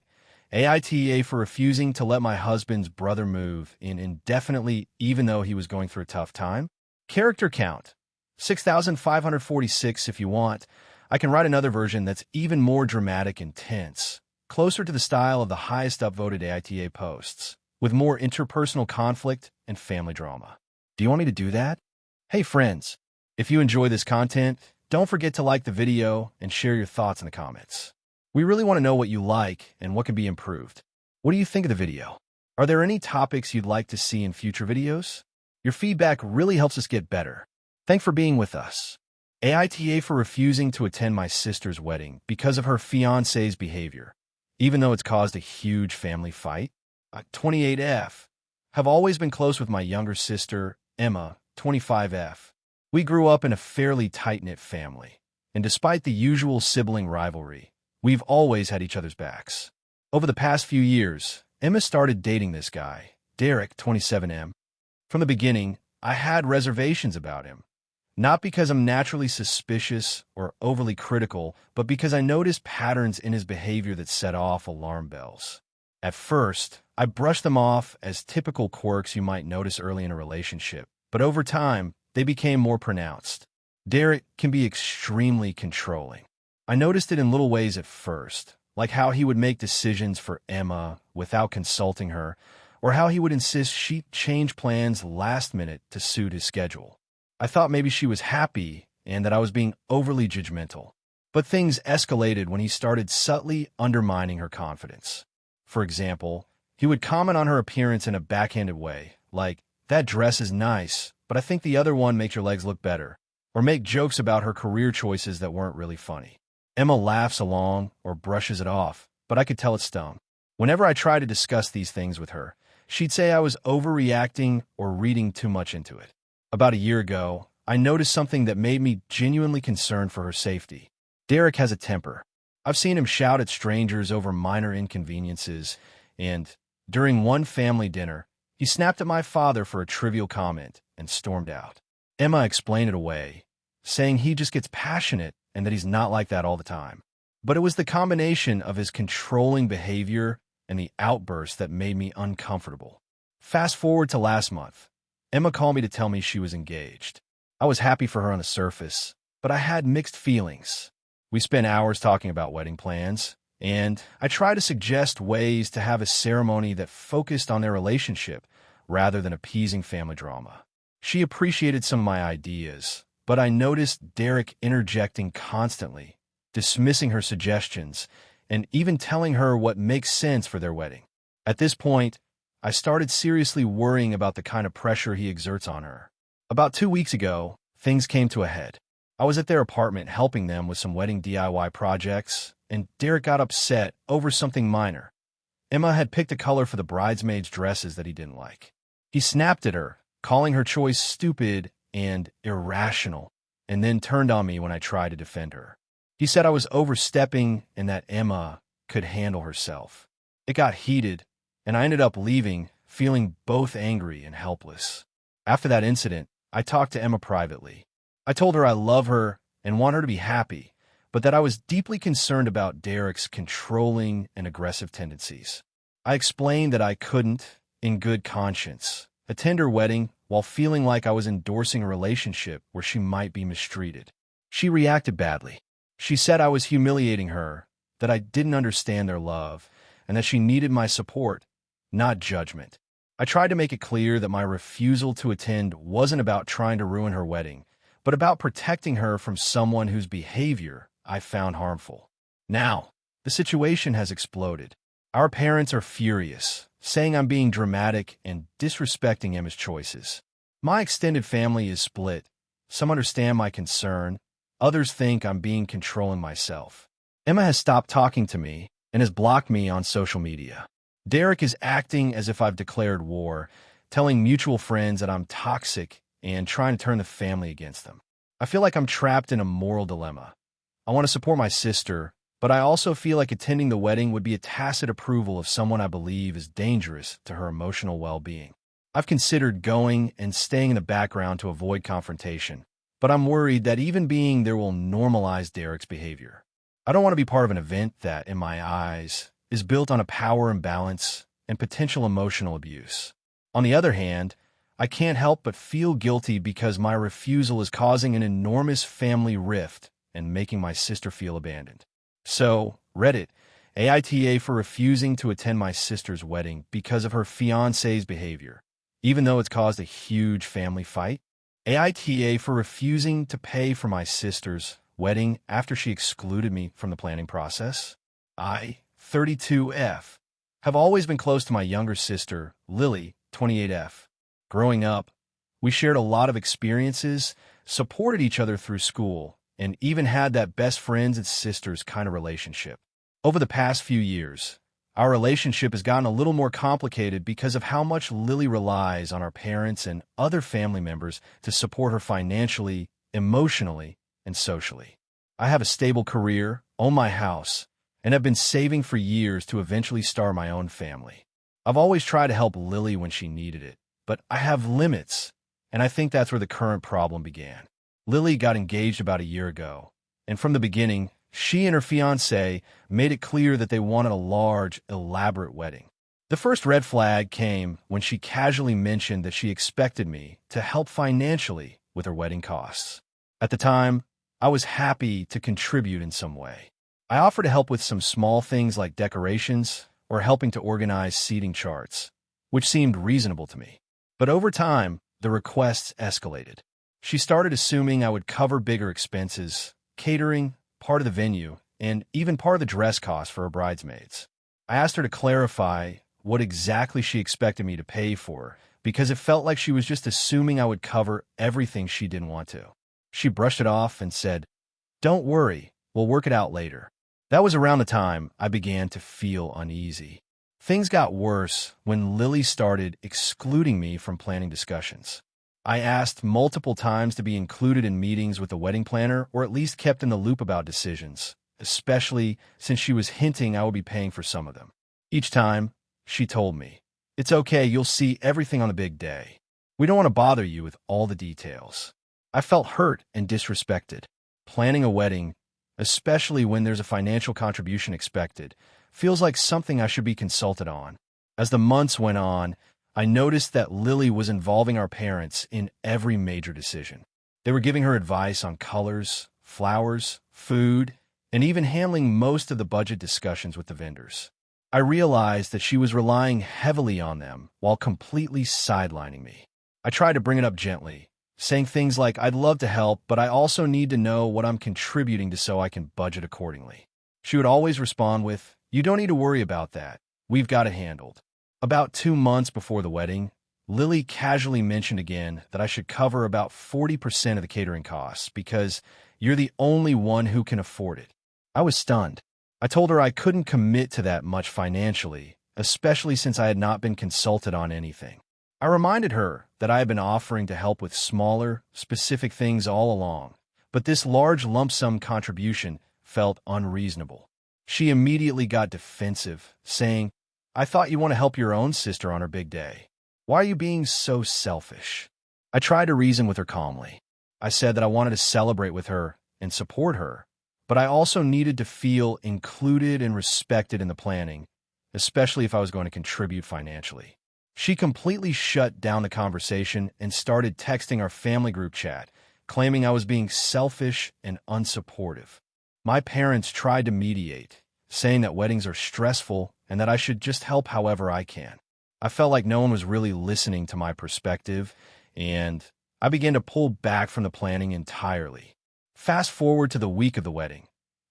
AITA for refusing to let my husband's brother move in indefinitely even though he was going through a tough time. Character count, 6,546 if you want. I can write another version that's even more dramatic and tense, closer to the style of the highest upvoted AITA posts, with more interpersonal conflict and family drama. Do you want me to do that? Hey friends, if you enjoy this content, don't forget to like the video and share your thoughts in the comments. We really want to know what you like and what can be improved. What do you think of the video? Are there any topics you'd like to see in future videos? Your feedback really helps us get better. Thanks for being with us. AITA for refusing to attend my sister's wedding because of her fiancé's behavior, even though it's caused a huge family fight. 28F. Have always been close with my younger sister, Emma, 25F. We grew up in a fairly tight-knit family, and despite the usual sibling rivalry, we've always had each other's backs. Over the past few years, Emma started dating this guy, Derek, 27M. From the beginning, I had reservations about him. Not because I'm naturally suspicious or overly critical, but because I noticed patterns in his behavior that set off alarm bells. At first, I brushed them off as typical quirks you might notice early in a relationship, but over time, they became more pronounced. Derek can be extremely controlling. I noticed it in little ways at first, like how he would make decisions for Emma without consulting her, or how he would insist she change plans last minute to suit his schedule. I thought maybe she was happy and that I was being overly judgmental. But things escalated when he started subtly undermining her confidence. For example, he would comment on her appearance in a backhanded way, like, "That dress is nice, but I think the other one makes your legs look better," or make jokes about her career choices that weren't really funny. Emma laughs along or brushes it off, but I could tell it stung. Whenever I tried to discuss these things with her, she'd say I was overreacting or reading too much into it. About a year ago, I noticed something that made me genuinely concerned for her safety. Derek has a temper. I've seen him shout at strangers over minor inconveniences, and during one family dinner, he snapped at my father for a trivial comment and stormed out. Emma explained it away, saying he just gets passionate and that he's not like that all the time. But it was the combination of his controlling behavior and the outburst that made me uncomfortable. Fast forward to last month. Emma called me to tell me she was engaged. I was happy for her on the surface, but I had mixed feelings. We spent hours talking about wedding plans, and I tried to suggest ways to have a ceremony that focused on their relationship rather than appeasing family drama. She appreciated some of my ideas, but I noticed Derek interjecting constantly, dismissing her suggestions, and even telling her what makes sense for their wedding. At this point, I started seriously worrying about the kind of pressure he exerts on her. About 2 weeks ago, things came to a head. I was at their apartment helping them with some wedding DIY projects, and Derek got upset over something minor. Emma had picked a color for the bridesmaids' dresses that he didn't like. He snapped at her, calling her choice stupid and irrational, and then turned on me when I tried to defend her. He said I was overstepping and that Emma could handle herself. It got heated, and I ended up leaving, feeling both angry and helpless. After that incident, I talked to Emma privately. I told her I love her and want her to be happy, but that I was deeply concerned about Derek's controlling and aggressive tendencies. I explained that I couldn't, in good conscience, attend her wedding while feeling like I was endorsing a relationship where she might be mistreated. She reacted badly. She said I was humiliating her, that I didn't understand their love, and that she needed my support, not judgment. I tried to make it clear that my refusal to attend wasn't about trying to ruin her wedding, but about protecting her from someone whose behavior I found harmful. Now, the situation has exploded. Our parents are furious, saying I'm being dramatic and disrespecting Emma's choices. My extended family is split. Some understand my concern. Others think I'm being controlling myself. Emma has stopped talking to me and has blocked me on social media. Derek is acting as if I've declared war, telling mutual friends that I'm toxic and trying to turn the family against them. I feel like I'm trapped in a moral dilemma. I want to support my sister, but I also feel like attending the wedding would be a tacit approval of someone I believe is dangerous to her emotional well-being. I've considered going and staying in the background to avoid confrontation, but I'm worried that even being there will normalize Derek's behavior. I don't want to be part of an event that, in my eyes, is built on a power imbalance and potential emotional abuse. On the other hand, I can't help but feel guilty because my refusal is causing an enormous family rift and making my sister feel abandoned. So, Reddit, AITA for refusing to attend my sister's wedding because of her fiancé's behavior, even though it's caused a huge family fight. AITA for refusing to pay for my sister's wedding after she excluded me from the planning process. I, 32F, have always been close to my younger sister, Lily, 28F. Growing up, we shared a lot of experiences, supported each other through school, and even had that best friends and sisters kind of relationship. Over the past few years, our relationship has gotten a little more complicated because of how much Lily relies on our parents and other family members to support her financially, emotionally, and socially. I have a stable career, own my house, and have been saving for years to eventually start my own family. I've always tried to help Lily when she needed it, but I have limits, and I think that's where the current problem began. Lily got engaged about a year ago, and from the beginning, she and her fiancé made it clear that they wanted a large, elaborate wedding. The first red flag came when she casually mentioned that she expected me to help financially with her wedding costs. At the time, I was happy to contribute in some way. I offered to help with some small things like decorations or helping to organize seating charts, which seemed reasonable to me. But over time, the requests escalated. She started assuming I would cover bigger expenses, catering, part of the venue, and even part of the dress cost for her bridesmaids. I asked her to clarify what exactly she expected me to pay for, because it felt like she was just assuming I would cover everything she didn't want to. She brushed it off and said, "Don't worry, we'll work it out later." That was around the time I began to feel uneasy. Things got worse when Lily started excluding me from planning discussions. I asked multiple times to be included in meetings with the wedding planner or at least kept in the loop about decisions, especially since she was hinting I would be paying for some of them. Each time, she told me, "It's okay, you'll see everything on the big day. We don't want to bother you with all the details." I felt hurt and disrespected. Planning a wedding, especially when there's a financial contribution expected, feels like something I should be consulted on. As the months went on, I noticed that Lily was involving our parents in every major decision. They were giving her advice on colors, flowers, food, and even handling most of the budget discussions with the vendors. I realized that she was relying heavily on them while completely sidelining me. I tried to bring it up gently, saying things like, "I'd love to help, but I also need to know what I'm contributing to so I can budget accordingly." She would always respond with, "You don't need to worry about that. We've got it handled." About 2 months before the wedding, Lily casually mentioned again that I should cover about 40% of the catering costs because you're the only one who can afford it. I was stunned. I told her I couldn't commit to that much financially, especially since I had not been consulted on anything. I reminded her that I had been offering to help with smaller, specific things all along, but this large lump sum contribution felt unreasonable. She immediately got defensive, saying, "I thought you want to help your own sister on her big day. Why are you being so selfish?" I tried to reason with her calmly. I said that I wanted to celebrate with her and support her, but I also needed to feel included and respected in the planning, especially if I was going to contribute financially. She completely shut down the conversation and started texting our family group chat, claiming I was being selfish and unsupportive. My parents tried to mediate, saying that weddings are stressful and that I should just help however I can. I felt like no one was really listening to my perspective, and I began to pull back from the planning entirely. Fast forward to the week of the wedding.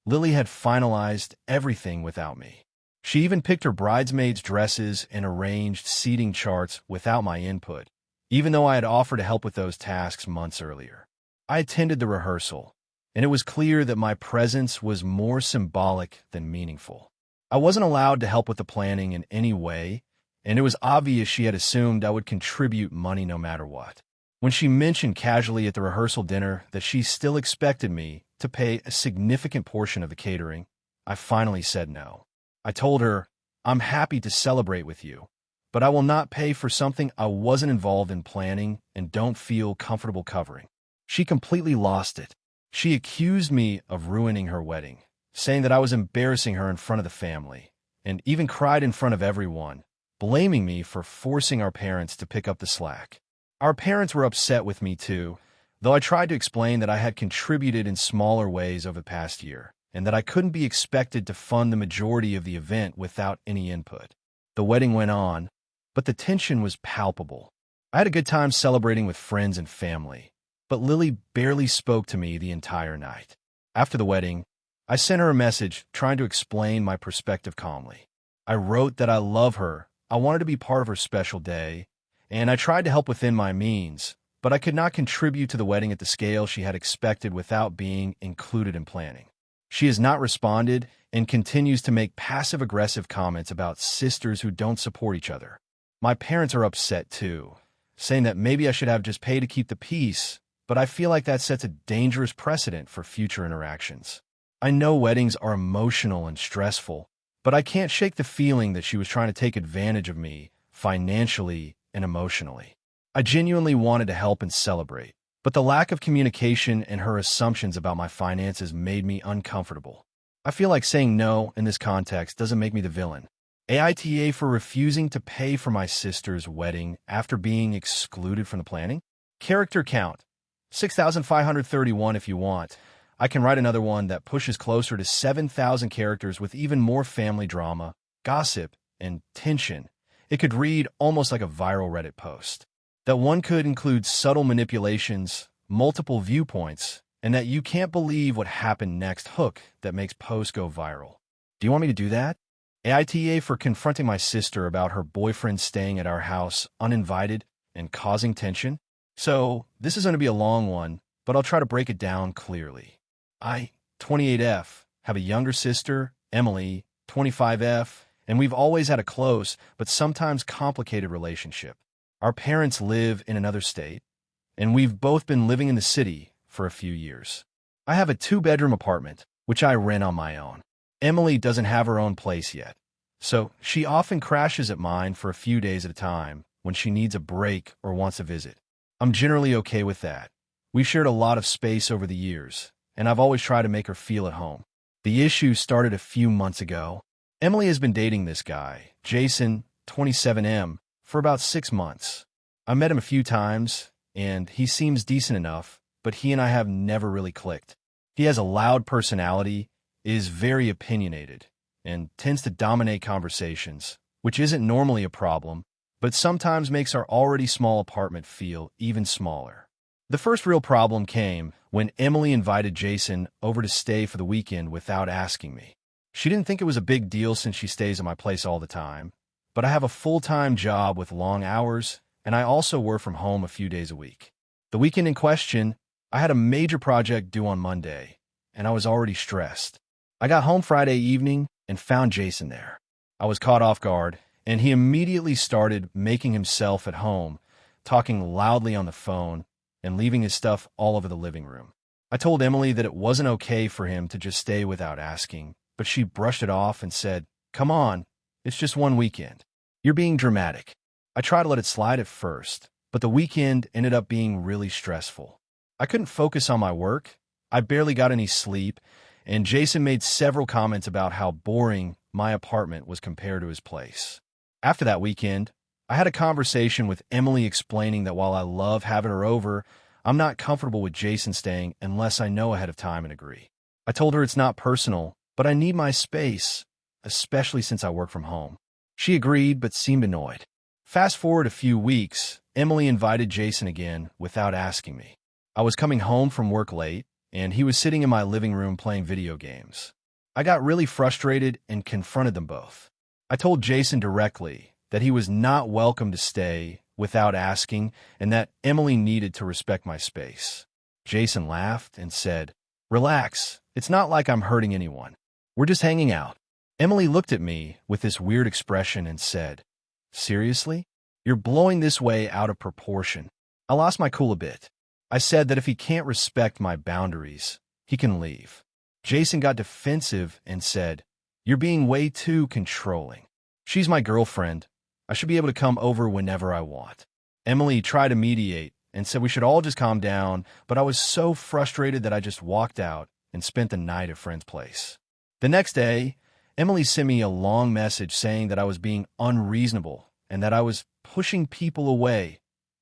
Lily had finalized everything without me. She even picked her bridesmaids' dresses and arranged seating charts without my input, even though I had offered to help with those tasks months earlier. I attended the rehearsal, and it was clear that my presence was more symbolic than meaningful. I wasn't allowed to help with the planning in any way, and it was obvious she had assumed I would contribute money no matter what. When she mentioned casually at the rehearsal dinner that she still expected me to pay a significant portion of the catering, I finally said no. I told her, "I'm happy to celebrate with you, but I will not pay for something I wasn't involved in planning and don't feel comfortable covering." She completely lost it. She accused me of ruining her wedding, saying that I was embarrassing her in front of the family, and even cried in front of everyone, blaming me for forcing our parents to pick up the slack. Our parents were upset with me too, though I tried to explain that I had contributed in smaller ways over the past year, and that I couldn't be expected to fund the majority of the event without any input. The wedding went on, but the tension was palpable. I had a good time celebrating with friends and family, but Lily barely spoke to me the entire night. After the wedding, I sent her a message trying to explain my perspective calmly. I wrote that I love her, I wanted to be part of her special day, and I tried to help within my means, but I could not contribute to the wedding at the scale she had expected without being included in planning. She has not responded and continues to make passive-aggressive comments about sisters who don't support each other. My parents are upset too, saying that maybe I should have just paid to keep the peace, but I feel like that sets a dangerous precedent for future interactions. I know weddings are emotional and stressful, but I can't shake the feeling that she was trying to take advantage of me financially and emotionally. I genuinely wanted to help and celebrate, but the lack of communication and her assumptions about my finances made me uncomfortable. I feel like saying no in this context doesn't make me the villain. AITA for refusing to pay for my sister's wedding after being excluded from the planning? Character count, 6,531 if you want. I can write another one that pushes closer to 7,000 characters with even more family drama, gossip, and tension. It could read almost like a viral Reddit post. That one could include subtle manipulations, multiple viewpoints, and that you can't believe what happened next hook that makes posts go viral. Do you want me to do that? AITA for confronting my sister about her boyfriend staying at our house uninvited and causing tension? So, this is going to be a long one, but I'll try to break it down clearly. I, 28F, have a younger sister, Emily, 25F, and we've always had a close but sometimes complicated relationship. Our parents live in another state. and we've both been living in the city for a few years. I have a 2-bedroom apartment, which I rent on my own. Emily doesn't have her own place yet, so she often crashes at mine for a few days at a time when she needs a break or wants a visit. I'm generally okay with that. We've shared a lot of space over the years, and I've always tried to make her feel at home. The issue started a few months ago. Emily has been dating this guy, Jason, 27M, for about 6 months. I met him a few times, and he seems decent enough, but he and I have never really clicked. He has a loud personality, is very opinionated, and tends to dominate conversations, which isn't normally a problem, but sometimes makes our already small apartment feel even smaller. The first real problem came when Emily invited Jason over to stay for the weekend without asking me. She didn't think it was a big deal since she stays at my place all the time, but I have a full-time job with long hours, and I also work from home a few days a week. The weekend in question, I had a major project due on Monday, and I was already stressed. I got home Friday evening and found Jason there. I was caught off guard, and he immediately started making himself at home, talking loudly on the phone, and leaving his stuff all over the living room. I told Emily that it wasn't okay for him to just stay without asking, but she brushed it off and said, "Come on, it's just one weekend. You're being dramatic." I tried to let it slide at first, but the weekend ended up being really stressful. I couldn't focus on my work, I barely got any sleep, and Jason made several comments about how boring my apartment was compared to his place. After that weekend, I had a conversation with Emily explaining that while I love having her over, I'm not comfortable with Jason staying unless I know ahead of time and agree. I told her it's not personal, but I need my space, especially since I work from home. She agreed but seemed annoyed. Fast forward a few weeks, Emily invited Jason again without asking me. I was coming home from work late, and he was sitting in my living room playing video games. I got really frustrated and confronted them both. I told Jason directly that he was not welcome to stay without asking and that Emily needed to respect my space. Jason laughed and said, "Relax, it's not like I'm hurting anyone. We're just hanging out." Emily looked at me with this weird expression and said, "Seriously? You're blowing this way out of proportion." I lost my cool a bit. I said that if he can't respect my boundaries, he can leave. Jason got defensive and said, "You're being way too controlling. She's my girlfriend. I should be able to come over whenever I want." Emily tried to mediate and said we should all just calm down, but I was so frustrated that I just walked out and spent the night at a friend's place. The next day, Emily sent me a long message saying that I was being unreasonable and that I was pushing people away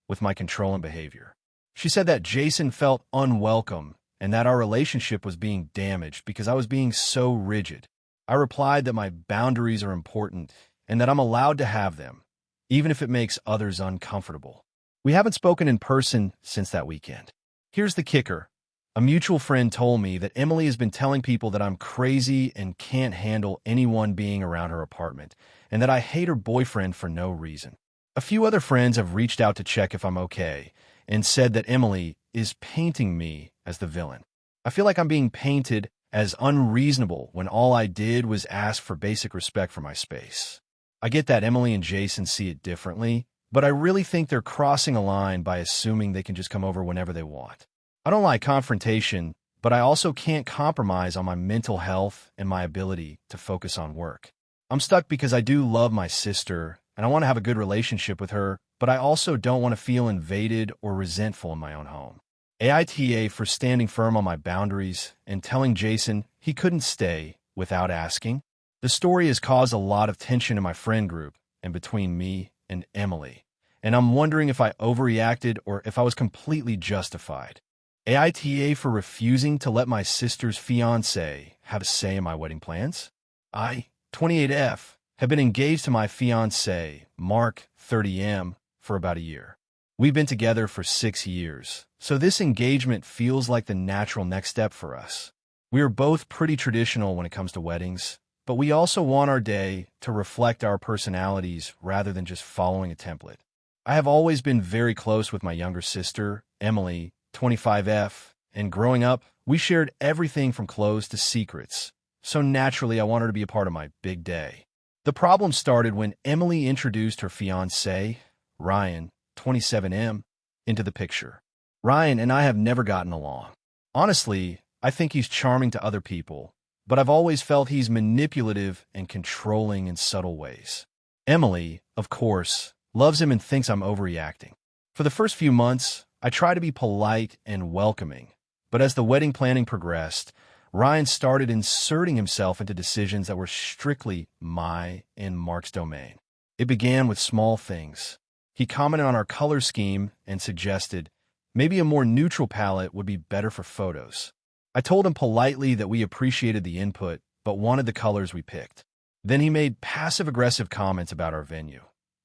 with my controlling behavior. She said that Jason felt unwelcome and that our relationship was being damaged because I was being so rigid. I replied that my boundaries are important and that I'm allowed to have them, even if it makes others uncomfortable. We haven't spoken in person since that weekend. Here's the kicker. A mutual friend told me that Emily has been telling people that I'm crazy and can't handle anyone being around her apartment, and that I hate her boyfriend for no reason. A few other friends have reached out to check if I'm okay, and said that Emily is painting me as the villain. I feel like I'm being painted as unreasonable when all I did was ask for basic respect for my space. I get that Emily and Jason see it differently, but I really think they're crossing a line by assuming they can just come over whenever they want. I don't like confrontation, but I also can't compromise on my mental health and my ability to focus on work. I'm stuck because I do love my sister, and I want to have a good relationship with her, but I also don't want to feel invaded or resentful in my own home. AITA for standing firm on my boundaries and telling Jason he couldn't stay without asking. The story has caused a lot of tension in my friend group and between me and Emily, and I'm wondering if I overreacted or if I was completely justified. AITA for refusing to let my sister's fiancé have a say in my wedding plans. I, 28F, have been engaged to my fiancé, Mark, 30M, for about a year. We've been together for 6 years, so this engagement feels like the natural next step for us. We are both pretty traditional when it comes to weddings, but we also want our day to reflect our personalities rather than just following a template. I have always been very close with my younger sister, Emily, 25F, and growing up, we shared everything from clothes to secrets, so naturally I want her to be a part of my big day. The problem started when Emily introduced her fiancé, Ryan, 27M, into the picture. Ryan and I have never gotten along. Honestly, I think he's charming to other people, but I've always felt he's manipulative and controlling in subtle ways. Emily, of course, loves him and thinks I'm overreacting. For the first few months, I try to be polite and welcoming, but as the wedding planning progressed, Ryan started inserting himself into decisions that were strictly my and Mark's domain. It began with small things. He commented on our color scheme and suggested maybe a more neutral palette would be better for photos. I told him politely that we appreciated the input, but wanted the colors we picked. Then he made passive-aggressive comments about our venue,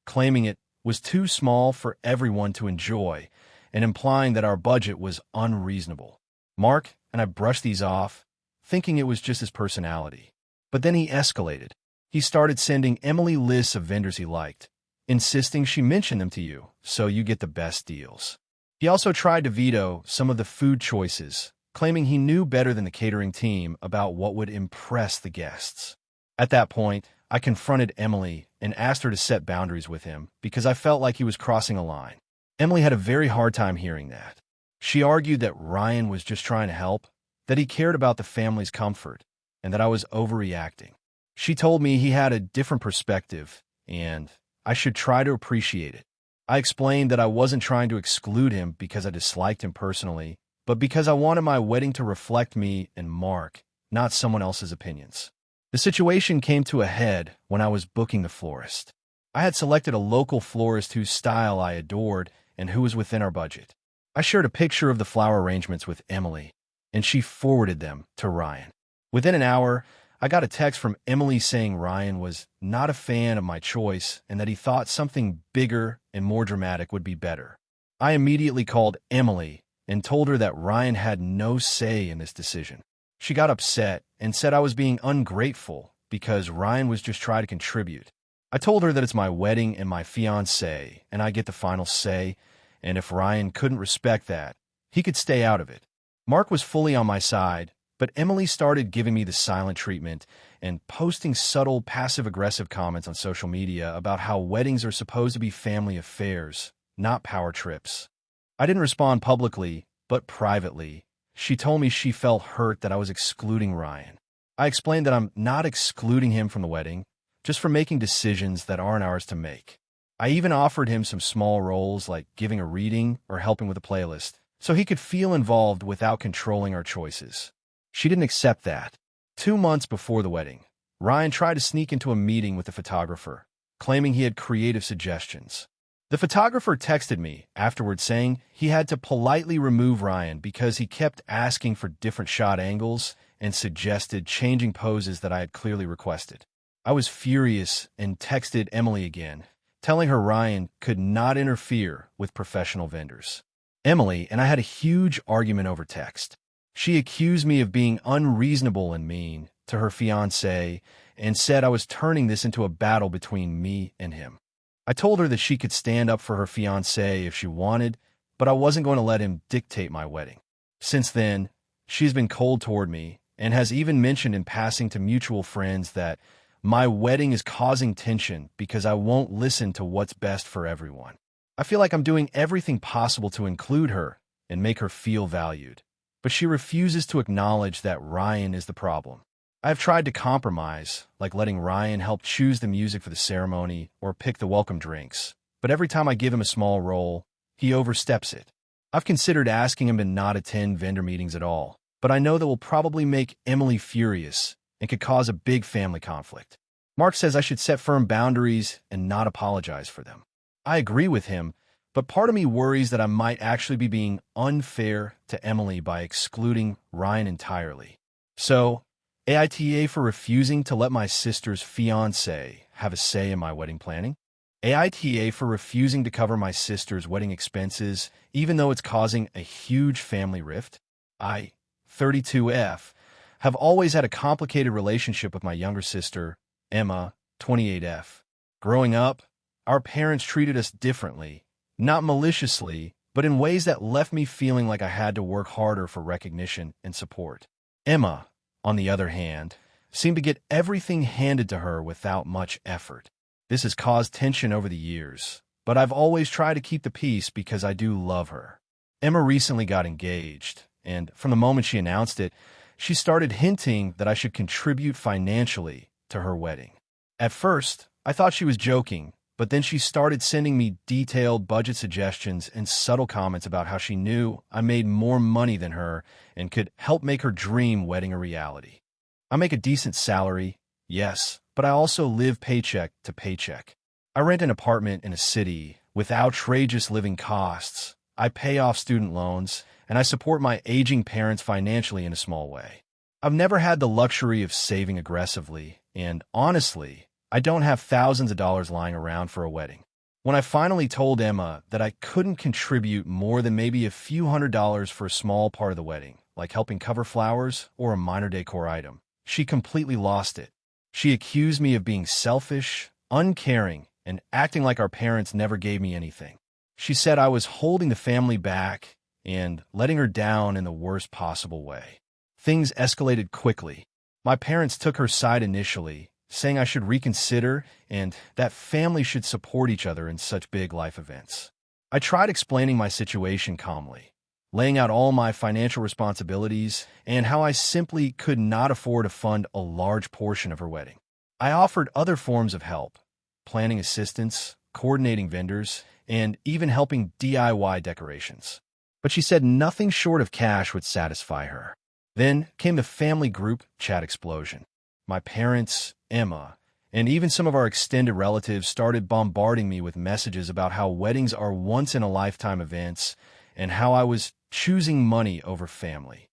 claiming it was too small for everyone to enjoy and implying that our budget was unreasonable. Mark and I brushed these off, thinking it was just his personality. But then he escalated. He started sending Emily lists of vendors he liked, insisting she mention them to you so you get the best deals. He also tried to veto some of the food choices, claiming he knew better than the catering team about what would impress the guests. At that point, I confronted Emily and asked her to set boundaries with him because I felt like he was crossing a line. Emily had a very hard time hearing that. She argued that Ryan was just trying to help, that he cared about the family's comfort, and that I was overreacting. She told me he had a different perspective, and I should try to appreciate it. I explained that I wasn't trying to exclude him because I disliked him personally, but because I wanted my wedding to reflect me and Mark, not someone else's opinions. The situation came to a head when I was booking the florist. I had selected a local florist whose style I adored and who was within our budget. I shared a picture of the flower arrangements with Emily, and she forwarded them to Ryan. Within an hour, I got a text from Emily saying Ryan was not a fan of my choice and that he thought something bigger and more dramatic would be better. I immediately called Emily and told her that Ryan had no say in this decision. She got upset and said I was being ungrateful because Ryan was just trying to contribute. I told her that it's my wedding and my fiancé, and I get the final say, and if Ryan couldn't respect that, he could stay out of it. Mark was fully on my side, but Emily started giving me the silent treatment and posting subtle passive-aggressive comments on social media about how weddings are supposed to be family affairs, not power trips. I didn't respond publicly, but privately. She told me she felt hurt that I was excluding Ryan. I explained that I'm not excluding him from the wedding, just for making decisions that aren't ours to make. I even offered him some small roles like giving a reading or helping with a playlist, so he could feel involved without controlling our choices. She didn't accept that. 2 months before the wedding, Ryan tried to sneak into a meeting with the photographer, claiming he had creative suggestions. The photographer texted me afterward saying he had to politely remove Ryan because he kept asking for different shot angles and suggested changing poses that I had clearly requested. I was furious and texted Emily again, telling her Ryan could not interfere with professional vendors. Emily and I had a huge argument over text. She accused me of being unreasonable and mean to her fiancé and said I was turning this into a battle between me and him. I told her that she could stand up for her fiancé if she wanted, but I wasn't going to let him dictate my wedding. Since then, she's been cold toward me and has even mentioned in passing to mutual friends that my wedding is causing tension because I won't listen to what's best for everyone. I feel like I'm doing everything possible to include her and make her feel valued, but she refuses to acknowledge that Ryan is the problem. I've tried to compromise, like letting Ryan help choose the music for the ceremony or pick the welcome drinks, but every time I give him a small role, he oversteps it. I've considered asking him to not attend vendor meetings at all, but I know that will probably make Emily furious and could cause a big family conflict. Mark says I should set firm boundaries and not apologize for them. I agree with him, but part of me worries that I might actually be being unfair to Emily by excluding Ryan entirely. So, AITA for refusing to let my sister's fiancé have a say in my wedding planning. AITA for refusing to cover my sister's wedding expenses, even though it's causing a huge family rift. I, 32F, have always had a complicated relationship with my younger sister, Emma, 28F. Growing up, our parents treated us differently, not maliciously, but in ways that left me feeling like I had to work harder for recognition and support. Emma, on the other hand, seemed to get everything handed to her without much effort. This has caused tension over the years, but I've always tried to keep the peace because I do love her. Emma recently got engaged, and from the moment she announced it, she started hinting that I should contribute financially to her wedding. At first, I thought she was joking, but then she started sending me detailed budget suggestions and subtle comments about how she knew I made more money than her and could help make her dream wedding a reality. I make a decent salary, yes, but I also live paycheck to paycheck. I rent an apartment in a city with outrageous living costs. I pay off student loans, and I support my aging parents financially in a small way. I've never had the luxury of saving aggressively, and honestly, I don't have thousands of dollars lying around for a wedding. When I finally told Emma that I couldn't contribute more than maybe a few $100s for a small part of the wedding, like helping cover flowers or a minor decor item, she completely lost it. She accused me of being selfish, uncaring, and acting like our parents never gave me anything. She said I was holding the family back and letting her down in the worst possible way. Things escalated quickly. My parents took her side initially, saying I should reconsider and that families should support each other in such big life events. I tried explaining my situation calmly, laying out all my financial responsibilities and how I simply could not afford to fund a large portion of her wedding. I offered other forms of help, planning assistance, coordinating vendors, and even helping DIY decorations. But she said nothing short of cash would satisfy her. Then came the family group chat explosion. My parents, Emma, and even some of our extended relatives started bombarding me with messages about how weddings are once-in-a-lifetime events and how I was choosing money over family.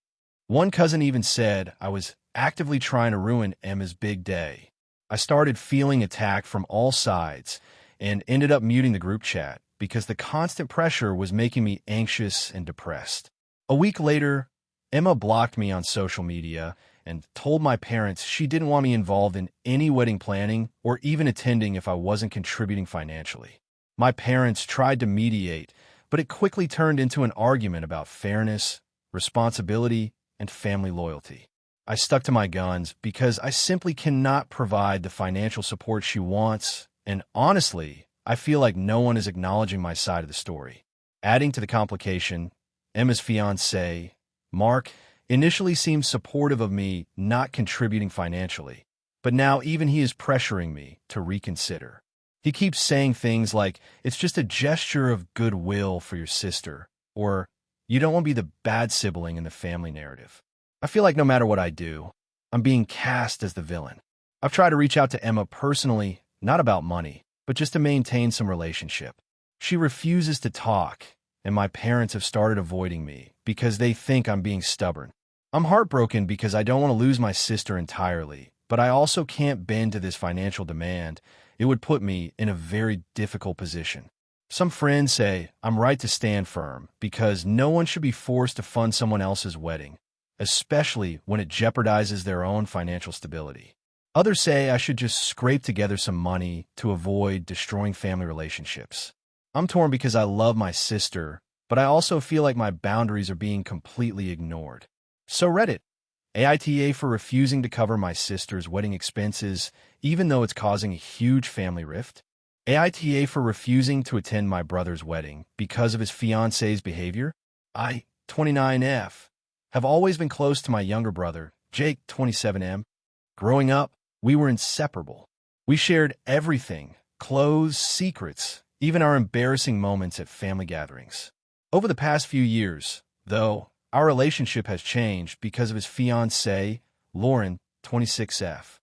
One cousin even said I was actively trying to ruin Emma's big day. I started feeling attacked from all sides and ended up muting the group chat because the constant pressure was making me anxious and depressed. A week later, Emma blocked me on social media and told my parents she didn't want me involved in any wedding planning or even attending if I wasn't contributing financially. My parents tried to mediate, but it quickly turned into an argument about fairness, responsibility, and family loyalty. I stuck to my guns because I simply cannot provide the financial support she wants, and honestly, I feel like no one is acknowledging my side of the story. Adding to the complication, Emma's fiancé, Mark, initially seemed supportive of me not contributing financially, but now even he is pressuring me to reconsider. He keeps saying things like, it's just a gesture of goodwill for your sister, or you don't want to be the bad sibling in the family narrative. I feel like no matter what I do, I'm being cast as the villain. I've tried to reach out to Emma personally, not about money, but just to maintain some relationship. She refuses to talk, and my parents have started avoiding me because they think I'm being stubborn. I'm heartbroken because I don't want to lose my sister entirely, but I also can't bend to this financial demand. It would put me in a very difficult position. Some friends say I'm right to stand firm because no one should be forced to fund someone else's wedding, especially when it jeopardizes their own financial stability. Others say I should just scrape together some money to avoid destroying family relationships. I'm torn because I love my sister, but I also feel like my boundaries are being completely ignored. So Reddit, AITA for refusing to cover my sister's wedding expenses, even though it's causing a huge family rift. AITA for refusing to attend my brother's wedding because of his fiancé's behavior. I, 29F, have always been close to my younger brother, Jake, 27M. Growing up, we were inseparable. We shared everything, clothes, secrets, even our embarrassing moments at family gatherings. Over the past few years, though, our relationship has changed because of his fiancée, Lauren, 26F.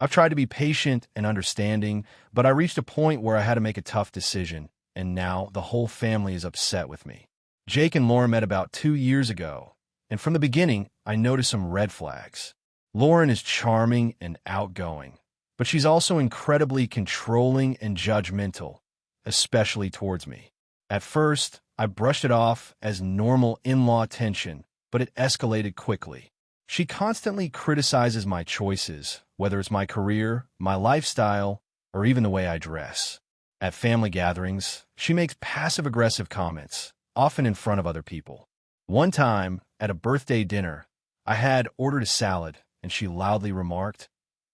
I've tried to be patient and understanding, but I reached a point where I had to make a tough decision, and now the whole family is upset with me. Jake and Lauren met about 2 years ago, and from the beginning, I noticed some red flags. Lauren is charming and outgoing, but she's also incredibly controlling and judgmental, especially towards me. At first, I brushed it off as normal in-law tension, but it escalated quickly. She constantly criticizes my choices, whether it's my career, my lifestyle, or even the way I dress. At family gatherings, she makes passive-aggressive comments, often in front of other people. One time, at a birthday dinner, I had ordered a salad, and she loudly remarked,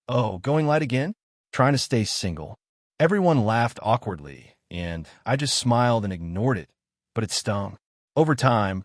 "Oh, going light again? Trying to stay single." Everyone laughed awkwardly, and I just smiled and ignored it, but it stung. Over time,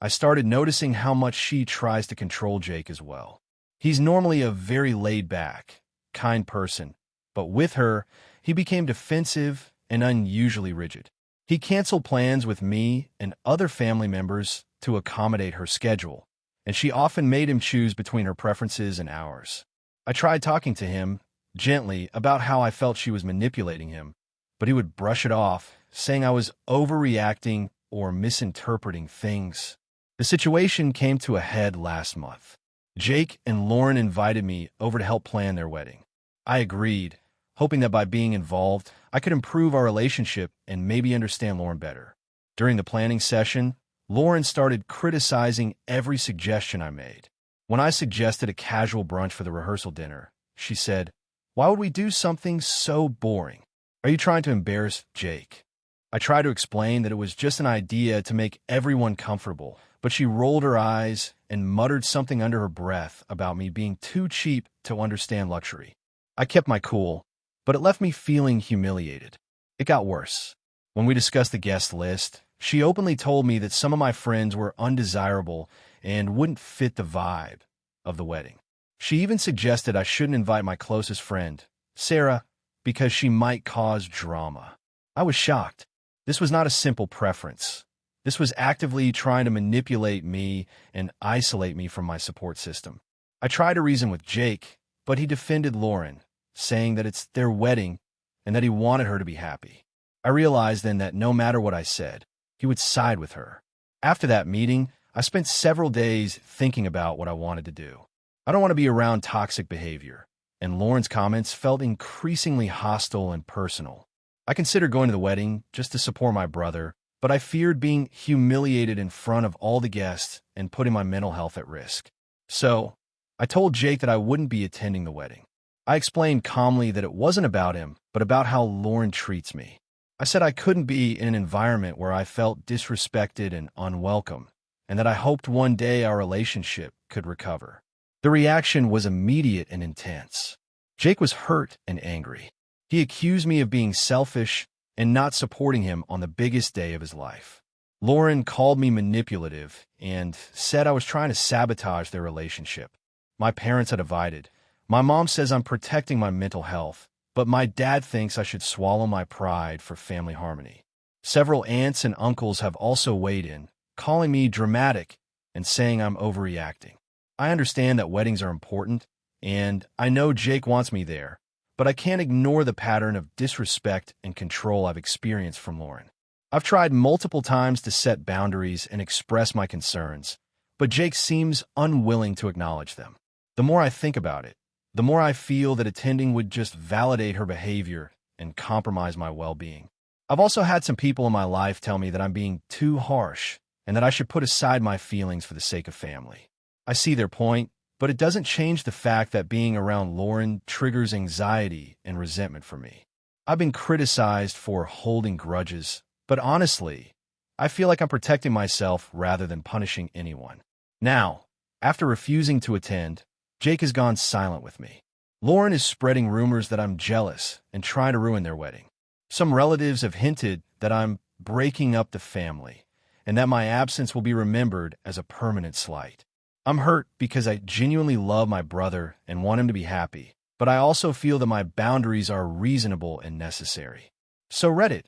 I started noticing how much she tries to control Jake as well. He's normally a very laid-back, kind person, but with her, he became defensive and unusually rigid. He canceled plans with me and other family members to accommodate her schedule, and she often made him choose between her preferences and ours. I tried talking to him gently about how I felt she was manipulating him, but he would brush it off, saying I was overreacting or misinterpreting things. The situation came to a head last month. Jake and Lauren invited me over to help plan their wedding. I agreed, hoping that by being involved, I could improve our relationship and maybe understand Lauren better. During the planning session, Lauren started criticizing every suggestion I made. When I suggested a casual brunch for the rehearsal dinner, she said, "Why would we do something so boring? Are you trying to embarrass Jake?" I tried to explain that it was just an idea to make everyone comfortable, but she rolled her eyes and muttered something under her breath about me being too cheap to understand luxury. I kept my cool, but it left me feeling humiliated. It got worse. When we discussed the guest list, she openly told me that some of my friends were undesirable and wouldn't fit the vibe of the wedding. She even suggested I shouldn't invite my closest friend, Sarah, because she might cause drama. I was shocked. This was not a simple preference. This was actively trying to manipulate me and isolate me from my support system. I tried to reason with Jake, but he defended Lauren, saying that it's their wedding and that he wanted her to be happy. I realized then that no matter what I said, he would side with her. After that meeting, I spent several days thinking about what I wanted to do. I don't want to be around toxic behavior, and Lauren's comments felt increasingly hostile and personal. I considered going to the wedding just to support my brother, but I feared being humiliated in front of all the guests and putting my mental health at risk. So, I told Jake that I wouldn't be attending the wedding. I explained calmly that it wasn't about him, but about how Lauren treats me. I said I couldn't be in an environment where I felt disrespected and unwelcome, and that I hoped one day our relationship could recover. The reaction was immediate and intense. Jake was hurt and angry. He accused me of being selfish and not supporting him on the biggest day of his life. Lauren called me manipulative and said I was trying to sabotage their relationship. My parents are divided. My mom says I'm protecting my mental health, but my dad thinks I should swallow my pride for family harmony. Several aunts and uncles have also weighed in, calling me dramatic and saying I'm overreacting. I understand that weddings are important, and I know Jake wants me there, but I can't ignore the pattern of disrespect and control I've experienced from Lauren. I've tried multiple times to set boundaries and express my concerns, but Jake seems unwilling to acknowledge them. The more I think about it, the more I feel that attending would just validate her behavior and compromise my well-being. I've also had some people in my life tell me that I'm being too harsh and that I should put aside my feelings for the sake of family. I see their point, but it doesn't change the fact that being around Lauren triggers anxiety and resentment for me. I've been criticized for holding grudges, but honestly, I feel like I'm protecting myself rather than punishing anyone. Now, after refusing to attend, Jake has gone silent with me. Lauren is spreading rumors that I'm jealous and trying to ruin their wedding. Some relatives have hinted that I'm breaking up the family and that my absence will be remembered as a permanent slight. I'm hurt because I genuinely love my brother and want him to be happy, but I also feel that my boundaries are reasonable and necessary. So Reddit,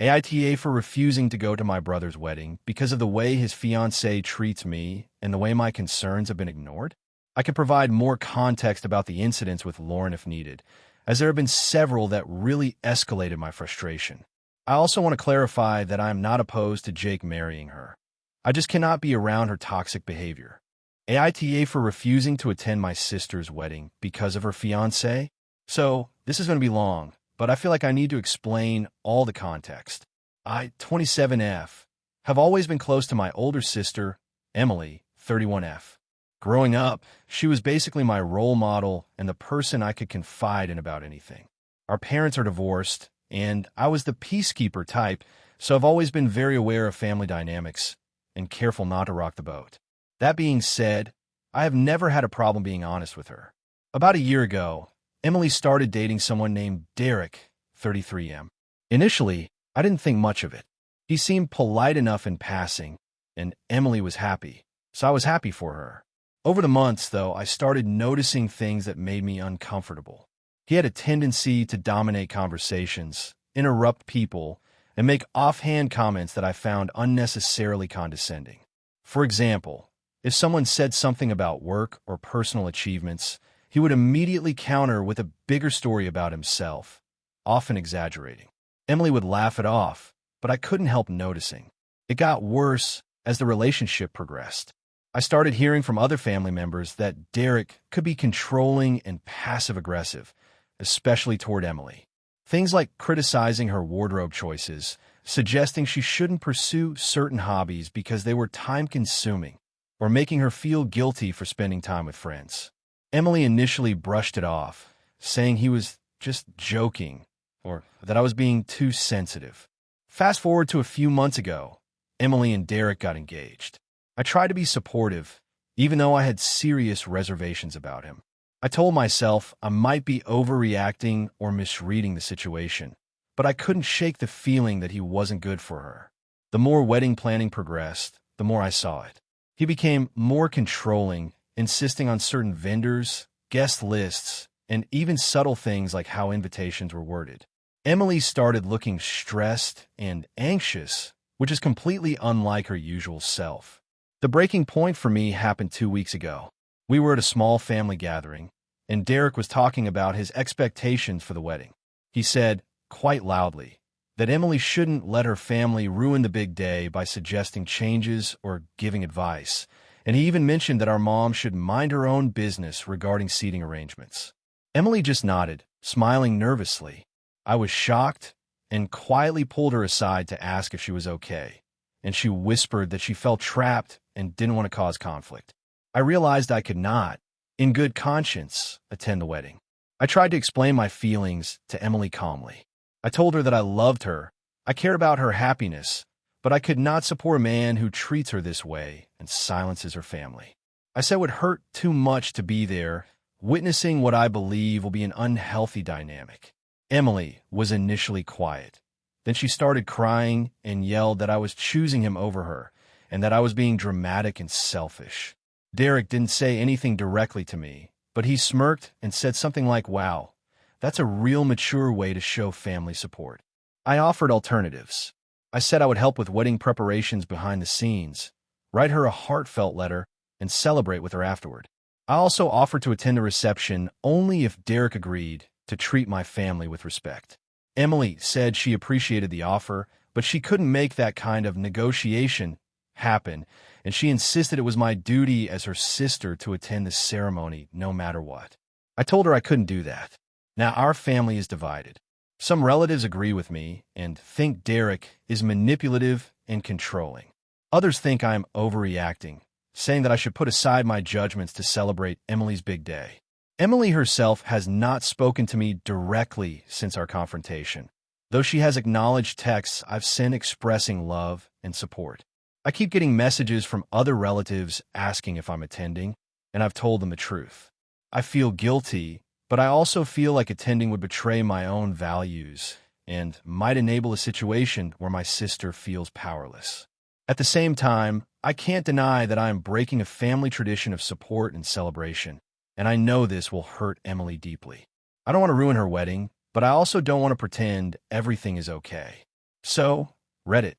AITA for refusing to go to my brother's wedding because of the way his fiancée treats me and the way my concerns have been ignored? I can provide more context about the incidents with Lauren if needed, as there have been several that really escalated my frustration. I also want to clarify that I am not opposed to Jake marrying her. I just cannot be around her toxic behavior. AITA for refusing to attend my sister's wedding because of her fiancé? So, this is going to be long, but I feel like I need to explain all the context. I, 27F, have always been close to my older sister, Emily, 31F. Growing up, she was basically my role model and the person I could confide in about anything. Our parents are divorced, and I was the peacekeeper type, so I've always been very aware of family dynamics and careful not to rock the boat. That being said, I have never had a problem being honest with her. About a year ago, Emily started dating someone named Derek, 33M. Initially, I didn't think much of it. He seemed polite enough in passing, and Emily was happy, so I was happy for her. Over the months, though, I started noticing things that made me uncomfortable. He had a tendency to dominate conversations, interrupt people, and make offhand comments that I found unnecessarily condescending. For example, if someone said something about work or personal achievements, he would immediately counter with a bigger story about himself, often exaggerating. Emily would laugh it off, but I couldn't help noticing. It got worse as the relationship progressed. I started hearing from other family members that Derek could be controlling and passive-aggressive, especially toward Emily. Things like criticizing her wardrobe choices, suggesting she shouldn't pursue certain hobbies because they were time-consuming, or making her feel guilty for spending time with friends. Emily initially brushed it off, saying he was just joking, or that I was being too sensitive. Fast forward to a few months ago, Emily and Derek got engaged. I tried to be supportive, even though I had serious reservations about him. I told myself I might be overreacting or misreading the situation, but I couldn't shake the feeling that he wasn't good for her. The more wedding planning progressed, the more I saw it. He became more controlling, insisting on certain vendors, guest lists, and even subtle things like how invitations were worded. Emily started looking stressed and anxious, which is completely unlike her usual self. The breaking point for me happened 2 weeks ago. We were at a small family gathering, and Derek was talking about his expectations for the wedding. He said, quite loudly, that Emily shouldn't let her family ruin the big day by suggesting changes or giving advice, and he even mentioned that our mom should mind her own business regarding seating arrangements. Emily just nodded, smiling nervously. I was shocked and quietly pulled her aside to ask if she was okay, and she whispered that she felt trapped and didn't want to cause conflict. I realized I could not, in good conscience, attend the wedding. I tried to explain my feelings to Emily calmly. I told her that I loved her, I cared about her happiness, but I could not support a man who treats her this way and silences her family. I said it would hurt too much to be there, witnessing what I believe will be an unhealthy dynamic. Emily was initially quiet. Then she started crying and yelled that I was choosing him over her and that I was being dramatic and selfish. Derek didn't say anything directly to me, but he smirked and said something like, "Wow, that's a real mature way to show family support." I offered alternatives. I said I would help with wedding preparations behind the scenes, write her a heartfelt letter, and celebrate with her afterward. I also offered to attend the reception only if Derek agreed to treat my family with respect. Emily said she appreciated the offer, but she couldn't make that kind of negotiation happen, and she insisted it was my duty as her sister to attend the ceremony no matter what. I told her I couldn't do that. Now our family is divided. Some relatives agree with me and think Derek is manipulative and controlling. Others think I am overreacting, saying that I should put aside my judgments to celebrate Emily's big day. Emily herself has not spoken to me directly since our confrontation, though she has acknowledged texts I've sent expressing love and support. I keep getting messages from other relatives asking if I'm attending, and I've told them the truth. I feel guilty, but I also feel like attending would betray my own values and might enable a situation where my sister feels powerless. At the same time, I can't deny that I am breaking a family tradition of support and celebration, and I know this will hurt Emily deeply. I don't want to ruin her wedding, but I also don't want to pretend everything is okay. So, Reddit.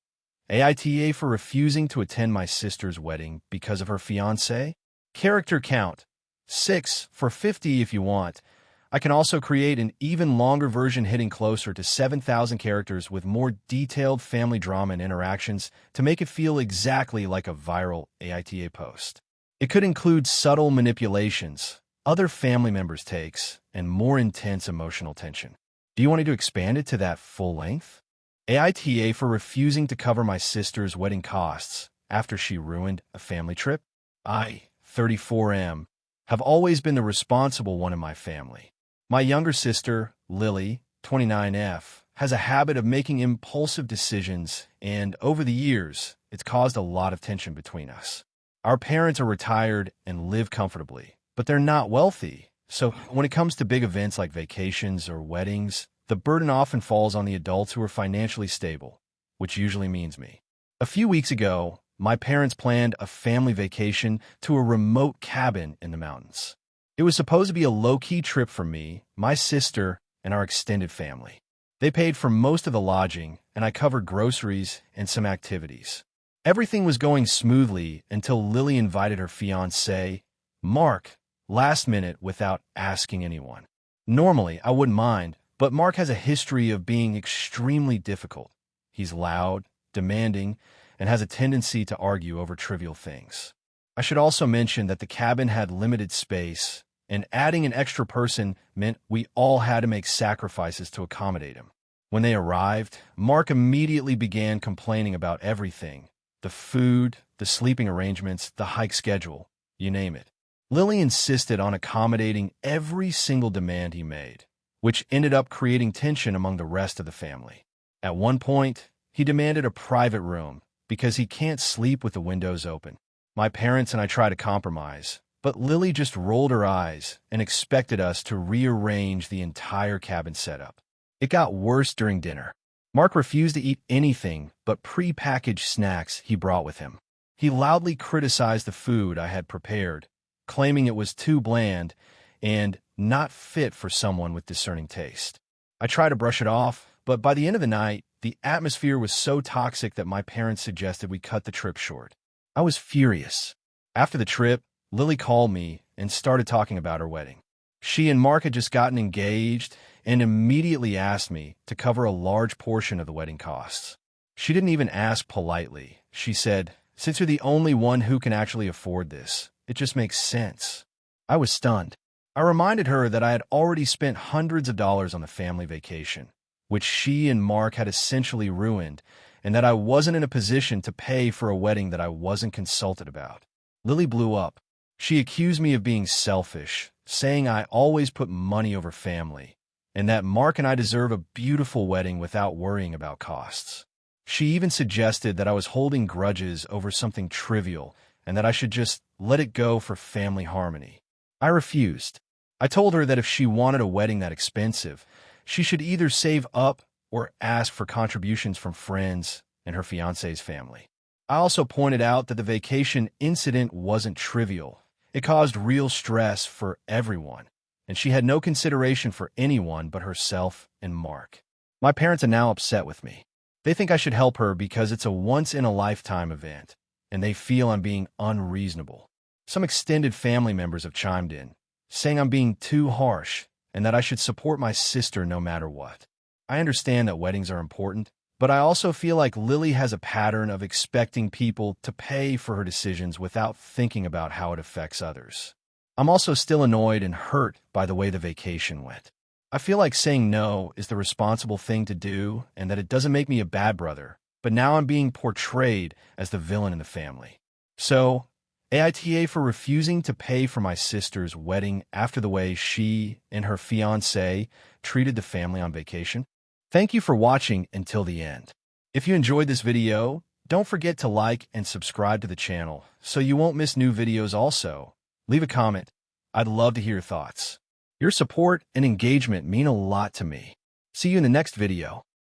AITA for refusing to attend my sister's wedding because of her fiancé? Character count. 6 for 50 if you want. I can also create an even longer version hitting closer to 7,000 characters with more detailed family drama and interactions to make it feel exactly like a viral AITA post. It could include subtle manipulations, other family members' takes, and more intense emotional tension. Do you want me to expand it to that full length? AITA for refusing to cover my sister's wedding costs after she ruined a family trip? I, 34M, have always been the responsible one in my family. My younger sister, Lily, 29F, has a habit of making impulsive decisions, and over the years, it's caused a lot of tension between us. Our parents are retired and live comfortably, but they're not wealthy, so when it comes to big events like vacations or weddings, the burden often falls on the adults who are financially stable, which usually means me. A few weeks ago, my parents planned a family vacation to a remote cabin in the mountains. It was supposed to be a low-key trip for me, my sister, and our extended family. They paid for most of the lodging, and I covered groceries and some activities. Everything was going smoothly until Lily invited her fiancé, Mark, last minute without asking anyone. Normally, I wouldn't mind, but Mark has a history of being extremely difficult. He's loud, demanding, and has a tendency to argue over trivial things. I should also mention that the cabin had limited space, and adding an extra person meant we all had to make sacrifices to accommodate him. When they arrived, Mark immediately began complaining about everything: the food, the sleeping arrangements, the hike schedule, you name it. Lily insisted on accommodating every single demand he made, which ended up creating tension among the rest of the family. At one point, he demanded a private room because he can't sleep with the windows open. My parents and I tried to compromise, but Lily just rolled her eyes and expected us to rearrange the entire cabin setup. It got worse during dinner. Mark refused to eat anything but pre-packaged snacks he brought with him. He loudly criticized the food I had prepared, claiming it was too bland and not fit for someone with discerning taste. I tried to brush it off, but by the end of the night, the atmosphere was so toxic that my parents suggested we cut the trip short. I was furious. After the trip, Lily called me and started talking about her wedding. She and Mark had just gotten engaged and immediately asked me to cover a large portion of the wedding costs. She didn't even ask politely. She said, "Since you're the only one who can actually afford this, it just makes sense." I was stunned. I reminded her that I had already spent hundreds of dollars on the family vacation, which she and Mark had essentially ruined, and that I wasn't in a position to pay for a wedding that I wasn't consulted about. Lily blew up. She accused me of being selfish, saying I always put money over family, and that Mark and I deserve a beautiful wedding without worrying about costs. She even suggested that I was holding grudges over something trivial and that I should just let it go for family harmony. I refused. I told her that if she wanted a wedding that expensive, she should either save up or ask for contributions from friends and her fiancé's family. I also pointed out that the vacation incident wasn't trivial. It caused real stress for everyone, and she had no consideration for anyone but herself and Mark. My parents are now upset with me. They think I should help her because it's a once-in-a-lifetime event, and they feel I'm being unreasonable. Some extended family members have chimed in, saying I'm being too harsh and that I should support my sister no matter what. I understand that weddings are important, but I also feel like Lily has a pattern of expecting people to pay for her decisions without thinking about how it affects others. I'm also still annoyed and hurt by the way the vacation went. I feel like saying no is the responsible thing to do and that it doesn't make me a bad brother, but now I'm being portrayed as the villain in the family. So, AITA for refusing to pay for my sister's wedding after the way she and her fiancé treated the family on vacation. Thank you for watching until the end. If you enjoyed this video, don't forget to like and subscribe to the channel so you won't miss new videos also. Leave a comment. I'd love to hear your thoughts. Your support and engagement mean a lot to me. See you in the next video.